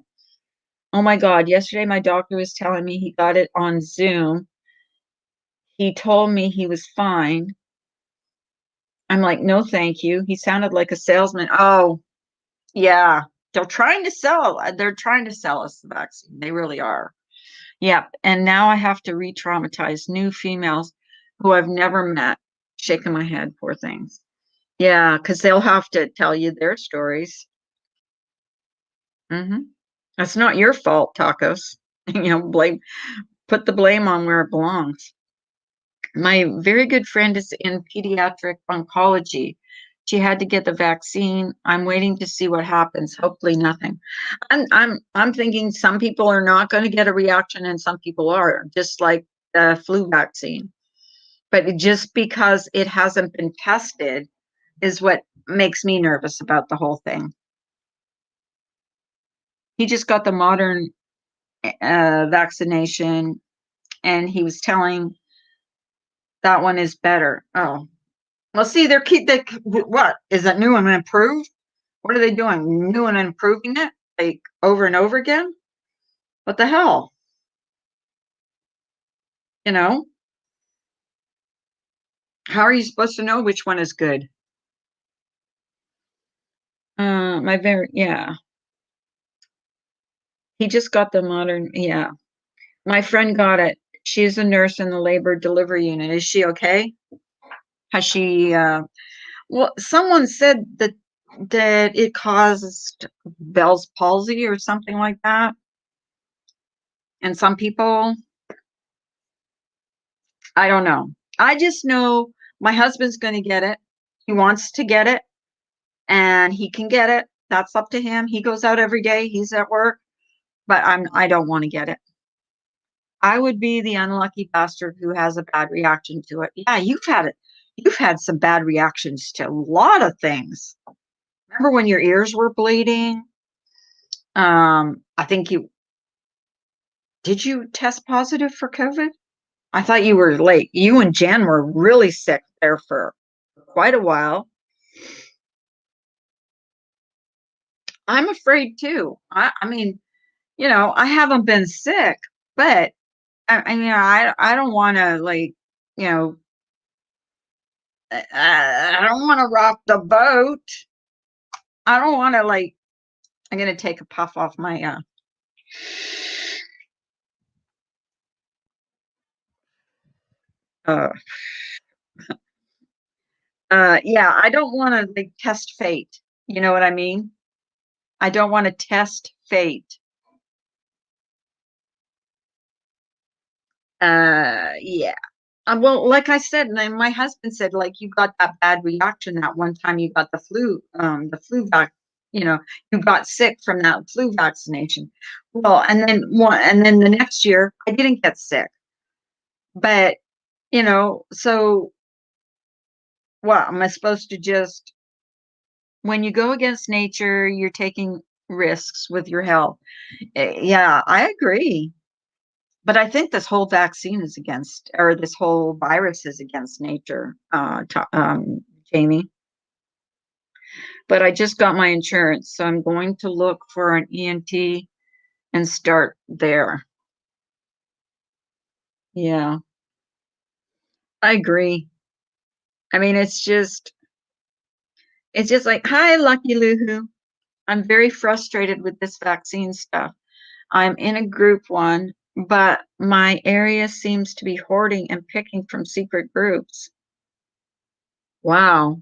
Oh my God, yesterday my doctor was telling me he got it on Zoom. He told me he was fine. I'm like, no, thank you. He sounded like a salesman. Oh, yeah. They're trying to sell us the vaccine. They really are. Yep. And now I have to re-traumatize new females who I've never met. Shaking my head, poor things. Yeah, because they'll have to tell you their stories. Hmm. That's not your fault, tacos. Put the blame on where it belongs. My very good friend is in pediatric oncology. She had to get the vaccine. I'm waiting to see what happens. Hopefully nothing. I'm thinking some people are not going to get a reaction and some people are, just like the flu vaccine. But just because it hasn't been tested is what makes me nervous about the whole thing. He just got the modern vaccination and he was telling that one is better. Oh, well, see, what is that new and improved? What are they doing? New and improving it like over and over again? What the hell? You know, how are you supposed to know which one is good? Yeah. He just got the modern, yeah. My friend got it. She's a nurse in the labor delivery unit. Is she okay? Has she, well, someone said that it caused Bell's palsy or something like that. And some people, I don't know. I just know my husband's going to get it. He wants to get it and he can get it. That's up to him. He goes out every day. He's at work, but I don't want to get it. I would be the unlucky bastard who has a bad reaction to it. Yeah, you've had it. You've had some bad reactions to a lot of things. Remember when your ears were bleeding? I think did you test positive for COVID? I thought you were late. You and Jen were really sick there for quite a while. I'm afraid too. I mean, I haven't been sick, but I don't want to like, you know, I don't want to rock the boat. I don't want to like. I'm gonna take a puff off my. Uh, yeah, I don't want to like test fate. You know what I mean? I don't want to test fate. Yeah. Well, like I said, and my husband said, like you got that bad reaction that one time you got the flu vac, you know, you got sick from that flu vaccination. Well, and then the next year I didn't get sick. But, so what am I supposed to just when you go against nature, you're taking risks with your health. Yeah, I agree. But I think this whole vaccine is against, or this whole virus is against nature, Jamie. but I just got my insurance, so I'm going to look for an ENT and start there. Yeah, I agree. I mean, it's just like, hi, Lucky Loo. I'm very frustrated with this vaccine stuff. I'm in a group one, but my area seems to be hoarding and picking from secret groups. Wow.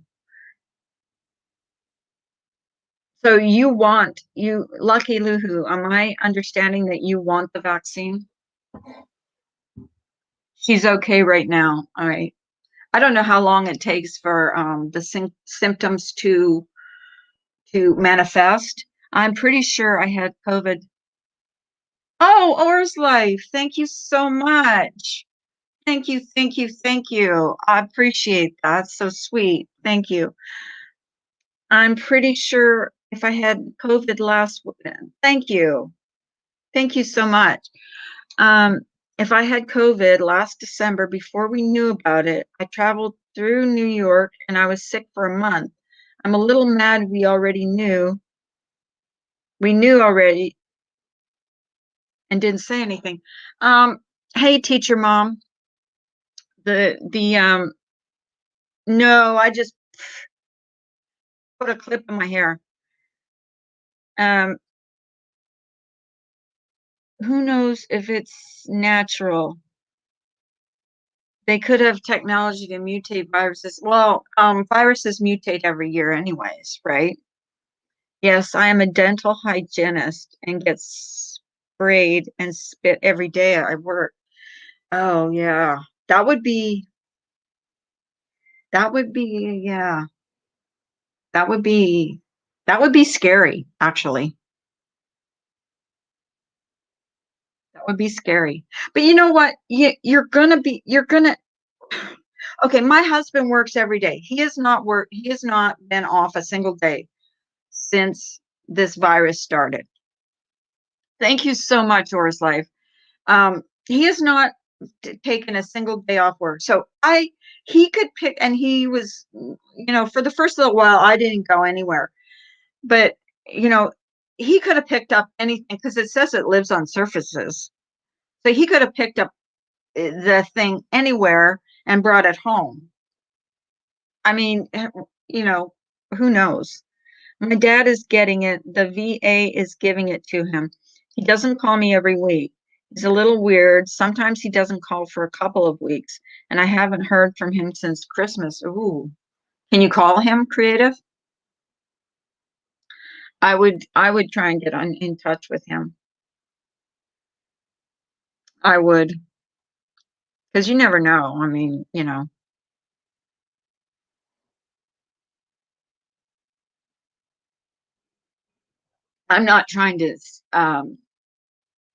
So Lucky Loo, am I understanding that you want the vaccine? She's okay right now. All right. I don't know how long it takes for the symptoms to manifest. I'm pretty sure I had COVID. Oh, Or's Life. Thank you so much. Thank you, thank you, thank you. I appreciate that. So sweet. Thank you. I'm pretty sure if I had COVID last, thank you. Thank you so much. Um, if I had COVID last December before we knew about it, I traveled through New York and I was sick for a month. I'm a little mad we already knew. We knew already and didn't say anything. Um, hey, teacher mom. The no, I just put a clip in my hair. Um, who knows if it's natural? They could have technology to mutate viruses. Well, viruses mutate every year anyways, right? Yes, I am a dental hygienist and get sprayed and spit every day I work. Oh yeah. That would be yeah. That would be that would be scary, actually. That would be scary. But you know what? You're gonna okay, my husband works every day. He has not been off a single day since this virus started. Thank you so much, Oris Life. He has not taken a single day off work. So he could pick, and he was, for the first little while, I didn't go anywhere. But, you know, he could have picked up anything because it says it lives on surfaces. So he could have picked up the thing anywhere and brought it home. I mean, you know, who knows? My dad is getting it. The VA is giving it to him. He doesn't call me every week. He's a little weird. Sometimes he doesn't call for a couple of weeks, and I haven't heard from him since Christmas. Ooh. Can you call him, creative? I would try and get in touch with him. I would, because you never know. I mean, I'm not trying to um,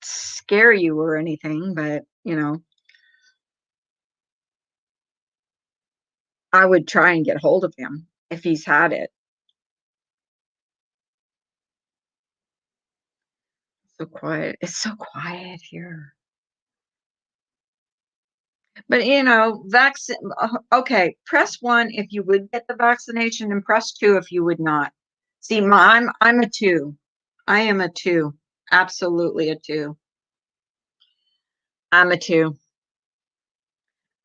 scare you or anything, but I would try and get hold of him if he's had it. So quiet. It's so quiet here. But vaccine. Okay, press one if you would get the vaccination, and press two if you would not. See, I'm a two. I am a two. Absolutely a two. I'm a two.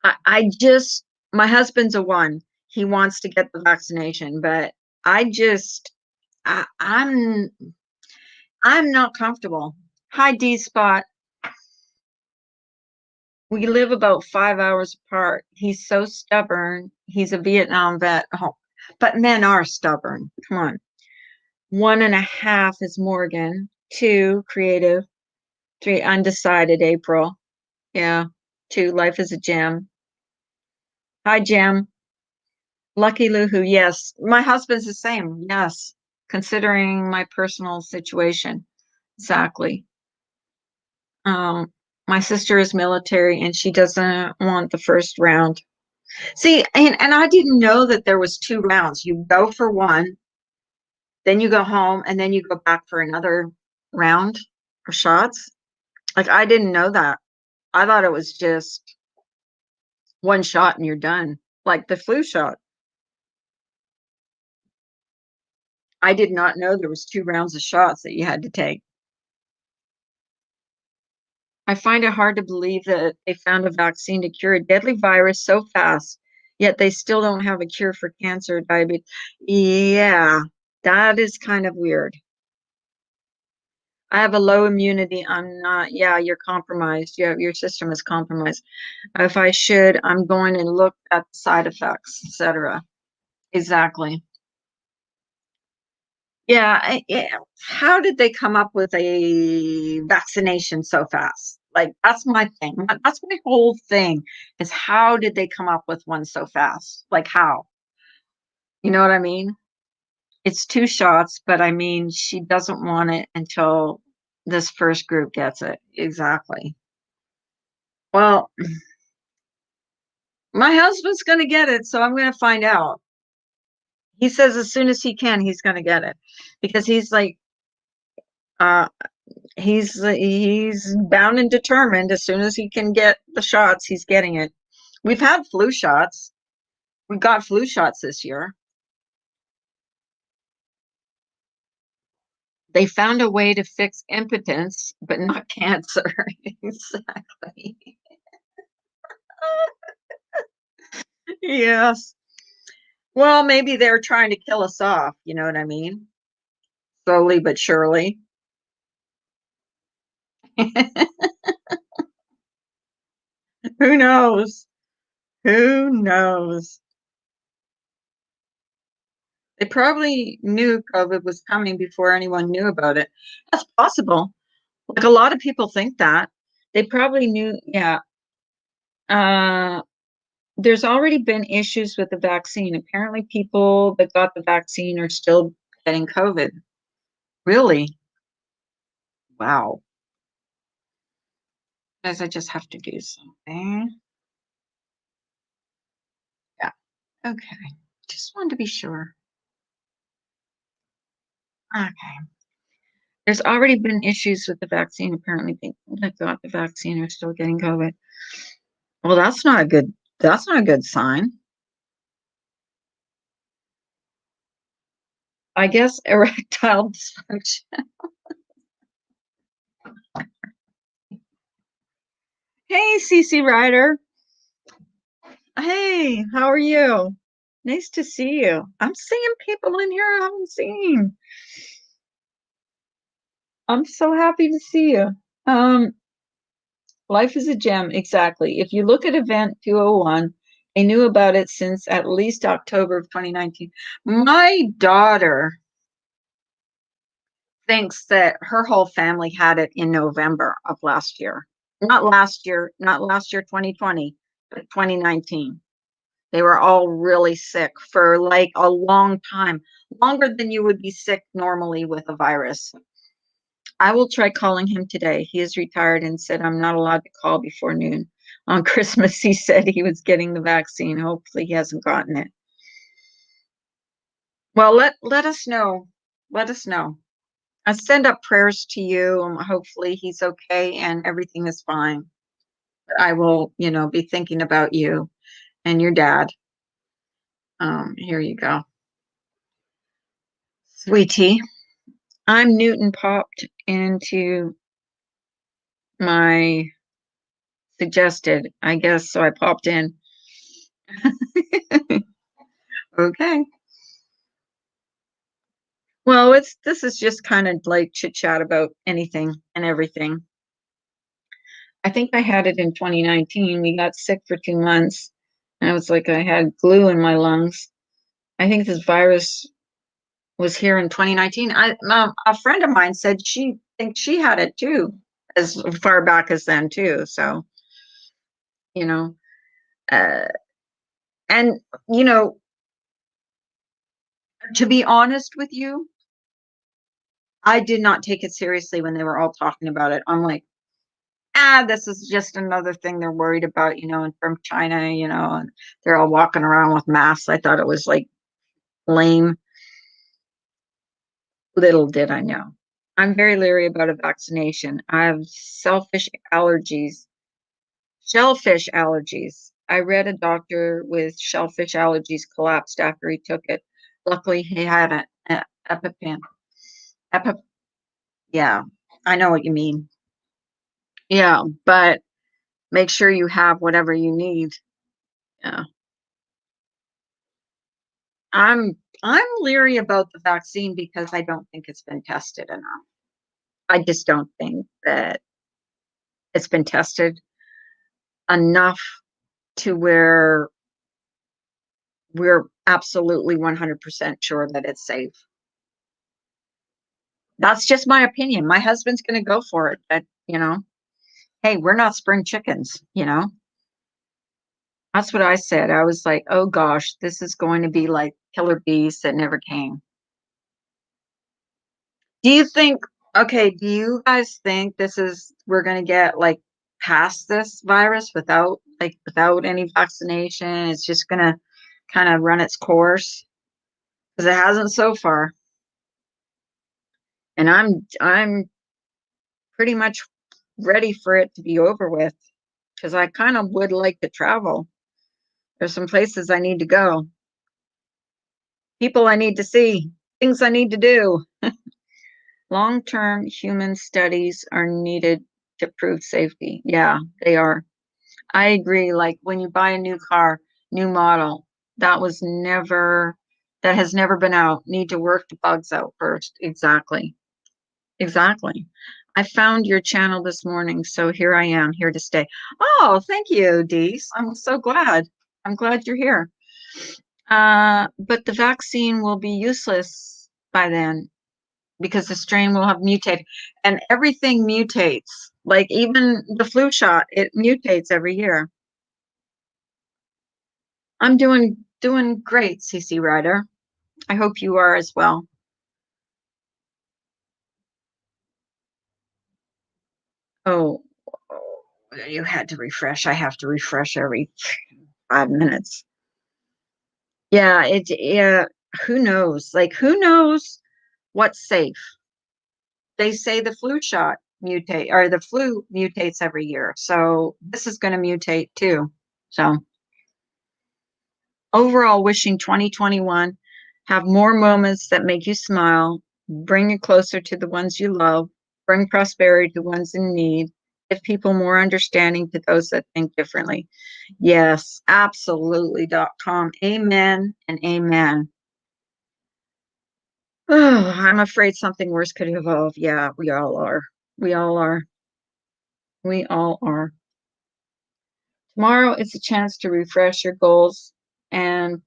I just my husband's a one. He wants to get the vaccination, but I just I, I'm not comfortable. Hi, D Spot. We live about 5 hours apart. He's so stubborn. He's a Vietnam vet. Oh, but men are stubborn. Come on. One and a half is Morgan. Two, creative. Three, undecided, April. Yeah. Two, life is a gem. Hi, Jim. Lucky Luhu. Yes. My husband's the same. Yes. Considering my personal situation. Exactly. Um, my sister is military and she doesn't want the first round. See, and I didn't know that there was two rounds. You go for one, then you go home, and then you go back for another round of shots. Like I didn't know that. I thought it was just one shot and you're done, like the flu shot. I did not know there was 2 rounds of shots that you had to take. I find it hard to believe that they found a vaccine to cure a deadly virus so fast, yet they still don't have a cure for cancer or diabetes. Yeah, that is kind of weird. I have a low immunity. I'm not, yeah, you're compromised. Your system is compromised. If I should, I'm going to look at the side effects, etc. Exactly. Yeah, yeah. How did they come up with a vaccination so fast? Like, that's my thing. That's my whole thing is how did they come up with one so fast? Like, how? You know what I mean? It's 2 shots, but I mean, she doesn't want it until this first group gets it. Exactly. Well, my husband's going to get it, so I'm going to find out. He says as soon as he can, he's going to get it because he's like, uh, he's bound and determined. As soon as he can get the shots, he's getting it. We've had flu shots. We got flu shots this year. They found a way to fix impotence, but not cancer. Exactly. Yes. Well, maybe they're trying to kill us off. You know what I mean? Slowly but surely. Who knows? Who knows? They probably knew COVID was coming before anyone knew about it. That's possible. Like a lot of people think that. They probably knew, yeah. Uh, there's already been issues with the vaccine. Apparently, people that got the vaccine are still getting COVID. Really? Wow. Guys, I just have to do something. Yeah. Okay. Just wanted to be sure. Okay. There's already been issues with the vaccine. Apparently, people that got the vaccine are still getting COVID. Well, that's not a good. That's not a good sign. I guess erectile dysfunction. Hey, Cece Ryder. Hey, how are you? Nice to see you. I'm seeing people in here I haven't seen. I'm so happy to see you. Um, Life is a gem, exactly. If you look at Event 201, they knew about it since at least October of 2019. My daughter thinks that her whole family had it in November of last year. Not last year, 2020, but 2019. They were all really sick for like a long time, longer than you would be sick normally with a virus. I will try calling him today. He is retired and said I'm not allowed to call before noon. On Christmas, he said he was getting the vaccine. Hopefully, he hasn't gotten it. Well, let us know. Let us know. I send up prayers to you. Hopefully, he's okay and everything is fine. I will, be thinking about you and your dad. Here you go, sweetie. I'm Newton popped into my suggested, I guess, so I popped in. Okay. Well, it's this is just kind of like chit chat about anything and everything. I think I had it in 2019. We got sick for 2 months. And I was like, I had glue in my lungs. I think this virus was here in 2019. A friend of mine said she thinks she had it too, as far back as then too. So, you know, uh, and you know, to be honest with you, I did not take it seriously when they were all talking about it. I'm like, this is just another thing they're worried about, and from China, and they're all walking around with masks. I thought it was like lame. Little did I know. I'm very leery about a vaccination. I have shellfish allergies. I read a doctor with shellfish allergies collapsed after he took it. Luckily, he had EpiPen. Epi, yeah, I know what you mean. Yeah, but make sure you have whatever you need. Yeah. I'm leery about the vaccine because I don't think it's been tested enough. I just don't think that it's been tested enough to where we're absolutely 100% sure that it's safe. That's just my opinion. My husband's going to go for it, but hey, we're not spring chickens. That's what I said. I was like, oh gosh, this is going to be like killer bees that never came. Do you think, okay, do you guys think we're going to get like past this virus without any vaccination? It's just going to kind of run its course? Because it hasn't so far. And I'm pretty much ready for it to be over with because I kind of would like to travel. There's some places I need to go, people I need to see, things I need to do. Long-term human studies are needed to prove safety. Yeah, they are. I agree. Like when you buy a new car, new model, that has never been out. Need to work the bugs out first. Exactly. Exactly. I found your channel this morning, so here I am, here to stay. Oh, thank you, Dees. I'm so glad. I'm glad you're here. But the vaccine will be useless by then because the strain will have mutated and everything mutates. Like even the flu shot, it mutates every year. I'm doing great, CC Ryder. I hope you are as well. Oh, you had to refresh. I have to refresh every 5 minutes. Yeah. Who knows? Like, who knows what's safe? They say the flu shot mutate or the flu mutates every year. So this is going to mutate too. So overall, wishing 2021 have more moments that make you smile, bring you closer to the ones you love, bring prosperity to ones in need, give people more understanding to those that think differently. Yes, absolutely.com. Amen and amen. Oh, I'm afraid something worse could evolve. Yeah, we all are. We all are. We all are. Tomorrow is a chance to refresh your goals and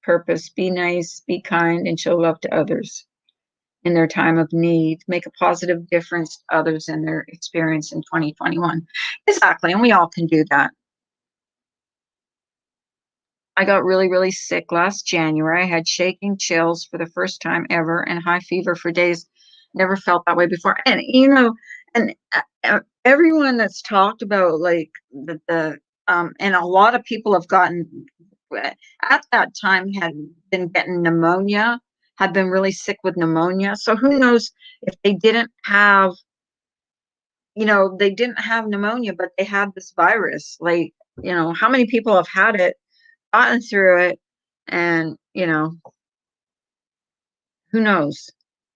purpose. Be nice, be kind, and show love to others in their time of need. Make a positive difference to others in their experience in 2021. Exactly. And we all can do that. I got really, really sick last January. I had shaking chills for the first time ever and high fever for days. Never felt that way before. And everyone that's talked about like and a lot of people have gotten at that time had been getting pneumonia, had been really sick with pneumonia. So who knows if they didn't have pneumonia, but they had this virus. Like, how many people have had it, gotten through it, and who knows?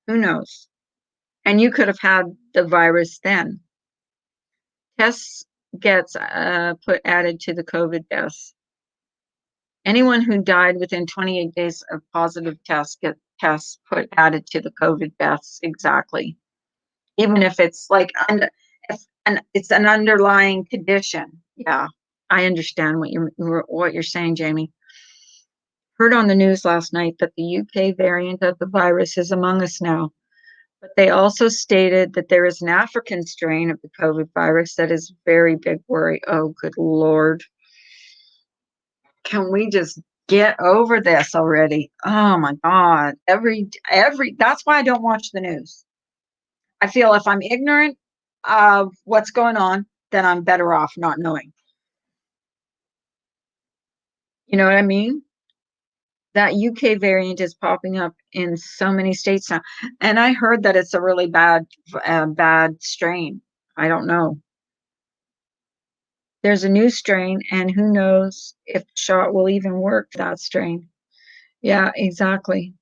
Who knows? And you could have had the virus then. Tests gets put added to the COVID deaths. Anyone who died within 28 days of positive tests get tests put added to the COVID deaths. Exactly. Even if it's like it's an underlying condition. Yeah, I understand what you're saying, Jamie. Heard on the news last night that the UK variant of the virus is among us now. But they also stated that there is an African strain of the COVID virus that is very big worry. Oh, good Lord. Can we just get over this already? Oh my God. That's why I don't watch the news. I feel if I'm ignorant of what's going on, then I'm better off not knowing. You know what I mean? That UK variant is popping up in so many states now. And I heard that it's a really bad strain. I don't know. There's a new strain, and who knows if the shot will even work for that strain. Yeah, exactly.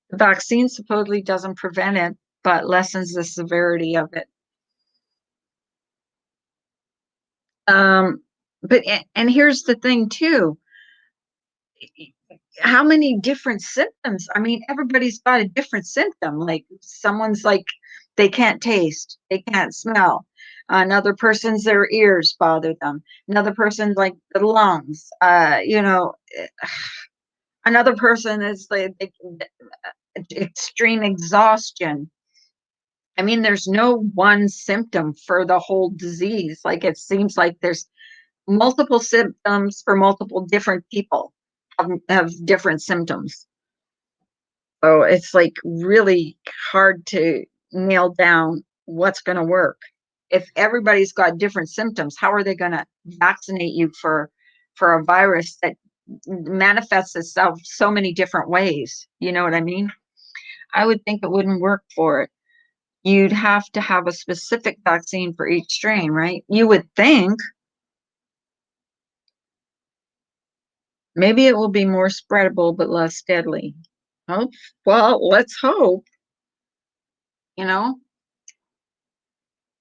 The vaccine supposedly doesn't prevent it, but lessens the severity of it. Um, but and here's the thing too. How many different symptoms? I mean, everybody's got a different symptom. Like someone's like they can't taste, they can't smell. Another person's their ears bother them. Another person's like the lungs. Another person is like extreme exhaustion. I mean, there's no one symptom for the whole disease. Like it seems like there's multiple symptoms for multiple different people have different symptoms. So it's like really hard to nail down what's going to work. If everybody's got different symptoms, how are they going to vaccinate you for a virus that manifests itself so many different ways? You know what I mean? I would think it wouldn't work for it. You'd have to have a specific vaccine for each strain, right? You would think. Maybe it will be more spreadable but less deadly. Hope. Well, let's hope, you know.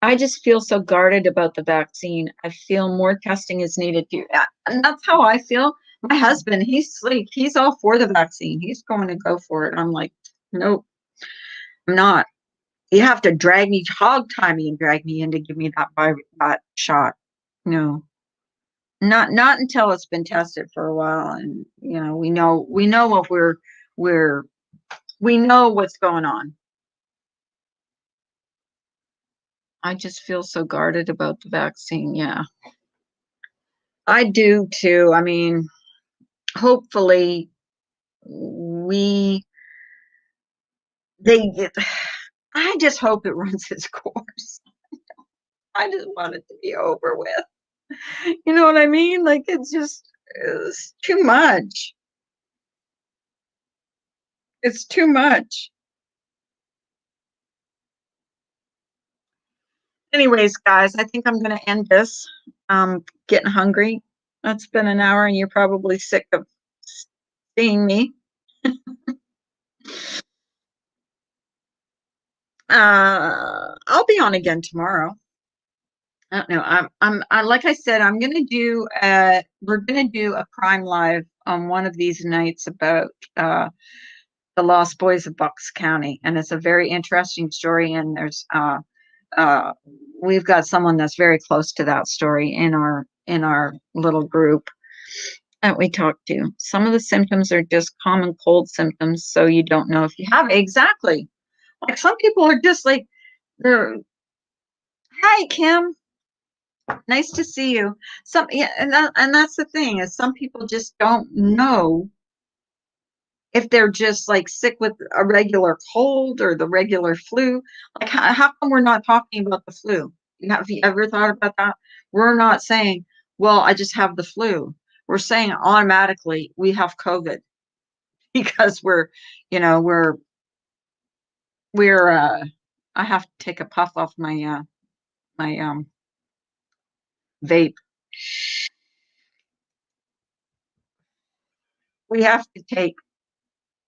I just feel so guarded about the vaccine. I feel more testing is needed too. And that's how I feel. My husband, he's all for the vaccine. He's going to go for it. I'm like, nope, I'm not. You have to drag me, hog tie me, and drag me in to give me that shot. No, not until it's been tested for a while, and we know what we're we know what's going on. I just feel so guarded about the vaccine. Yeah, I do too. I mean, hopefully we they I just hope it runs its course. I just want it to be over with. You know what I mean? Like it's too much. It's too much. Anyways, guys, I think I'm going to end this. Getting hungry. It's been an hour and you're probably sick of seeing me. I'll be on again tomorrow. I don't know. Like I said, we're gonna do a crime live on one of these nights about the Lost Boys of Bucks County, and it's a very interesting story. And uh, we've got someone that's very close to that story in our little group that we talk to. Some of the symptoms are just common cold symptoms, so you don't know if you have it. Exactly. Like some people are just like they're, hi Kim, nice to see you. Some Yeah, and that's the thing is some people just don't know if they're just like sick with a regular cold or the regular flu. Like how come we're not talking about the flu? Have you ever thought about that? We're not saying, well, I just have the flu. We're saying automatically we have COVID because we're I have to take a puff off my vape. We have to take,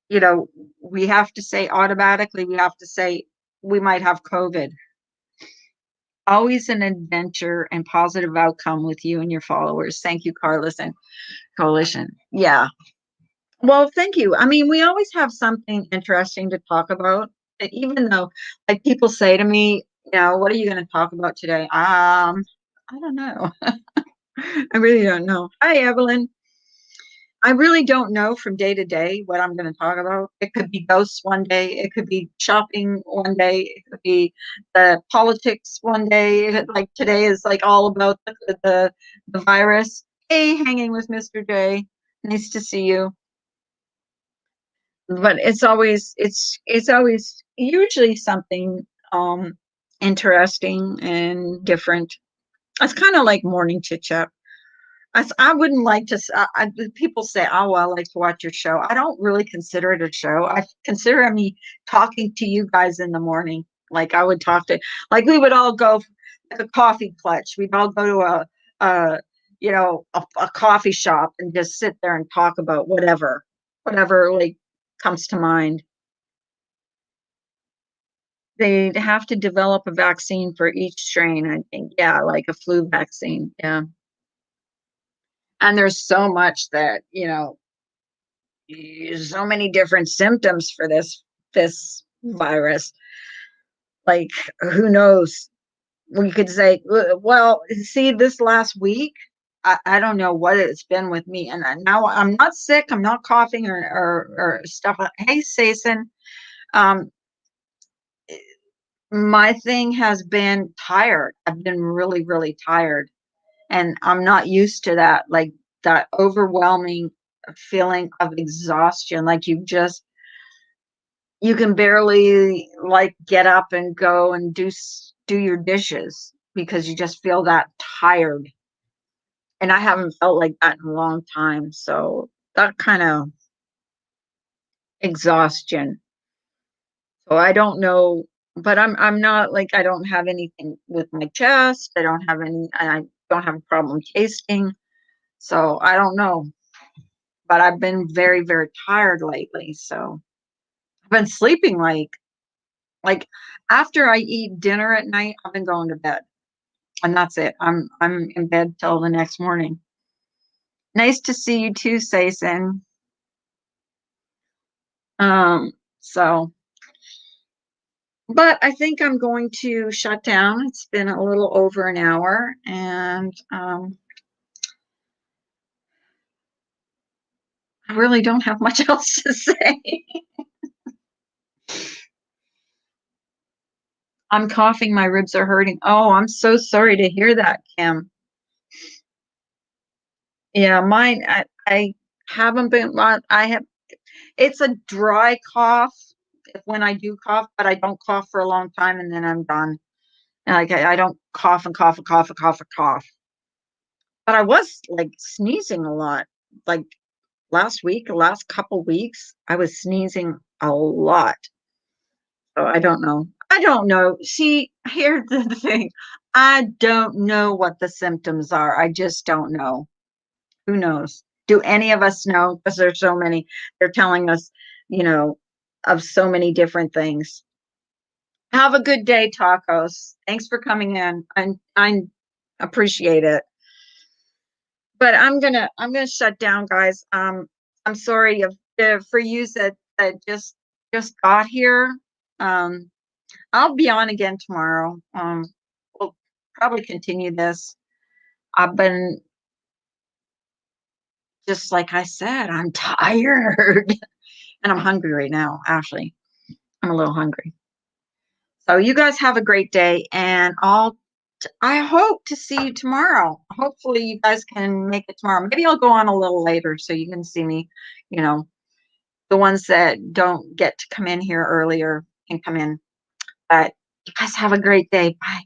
you know, we have to say automatically, we have to say we might have COVID. Always an adventure and positive outcome with you and your followers. Thank you, Carlos and Coalition. Yeah. Well, thank you. I mean, we always have something interesting to talk about. Even though, like, people say to me, what are you going to talk about today? I don't know. I really don't know. Hi, Evelyn. I really don't know from day to day what I'm going to talk about. It could be ghosts one day. It could be shopping one day. It could be the politics one day. Like today is like all about the virus. Hey, hanging with Mr. J. Nice to see you. But it's always usually something interesting and different. It's kind of like morning chit chat. I wouldn't like to. People say, "Oh, well, I like to watch your show." I don't really consider it a show. I consider me talking to you guys in the morning. Like I would talk to, like we would all go like a coffee clutch. We'd all go to a coffee shop and just sit there and talk about whatever like comes to mind. They'd have to develop a vaccine for each strain, I think. Yeah, like a flu vaccine. Yeah. And there's so much that, so many different symptoms for this virus. Like, who knows? We could say, well, see, this last week, I don't know what it's been with me. And now I'm not sick. I'm not coughing or stuff. Hey, Sason, um, my thing has been tired. I've been really, really tired. And I'm not used to that, like that overwhelming feeling of exhaustion. Like you can barely like get up and go and do your dishes because you just feel that tired. And I haven't felt like that in a long time. So that kind of exhaustion. So I don't know, but I'm not like I don't have anything with my chest. I don't have a problem tasting. So I don't know. But I've been very, very tired lately. So I've been sleeping like after I eat dinner at night, I've been going to bed. And that's it. I'm in bed till the next morning. Nice to see you too, Sason. So but I think I'm going to shut down. It's been a little over an hour, and I really don't have much else to say. I'm coughing, my ribs are hurting. Oh, I'm so sorry to hear that, Kim. Yeah, mine, I haven't been, I have, it's a dry cough when I do cough, but I don't cough for a long time and then I'm done. And like, I don't cough and cough and cough and cough and cough. But I was like sneezing a lot. Like last week, the last couple weeks, I was sneezing a lot. So I don't know. I don't know. See, here's the thing. I don't know what the symptoms are. I just don't know. Who knows? Do any of us know? Because there's so many. They're telling us, you know, of so many different things. Have a good day, tacos. Thanks for coming in. I appreciate it. But I'm gonna shut down, guys. I'm sorry for you that just got here. Um, I'll be on again tomorrow. We'll probably continue this. I've been just like I said, I'm tired and I'm hungry right now. Actually, I'm a little hungry. So you guys have a great day, and I hope to see you tomorrow. Hopefully, you guys can make it tomorrow. Maybe I'll go on a little later so you can see me. You know, the ones that don't get to come in here earlier can come in. But you guys have a great day. Bye.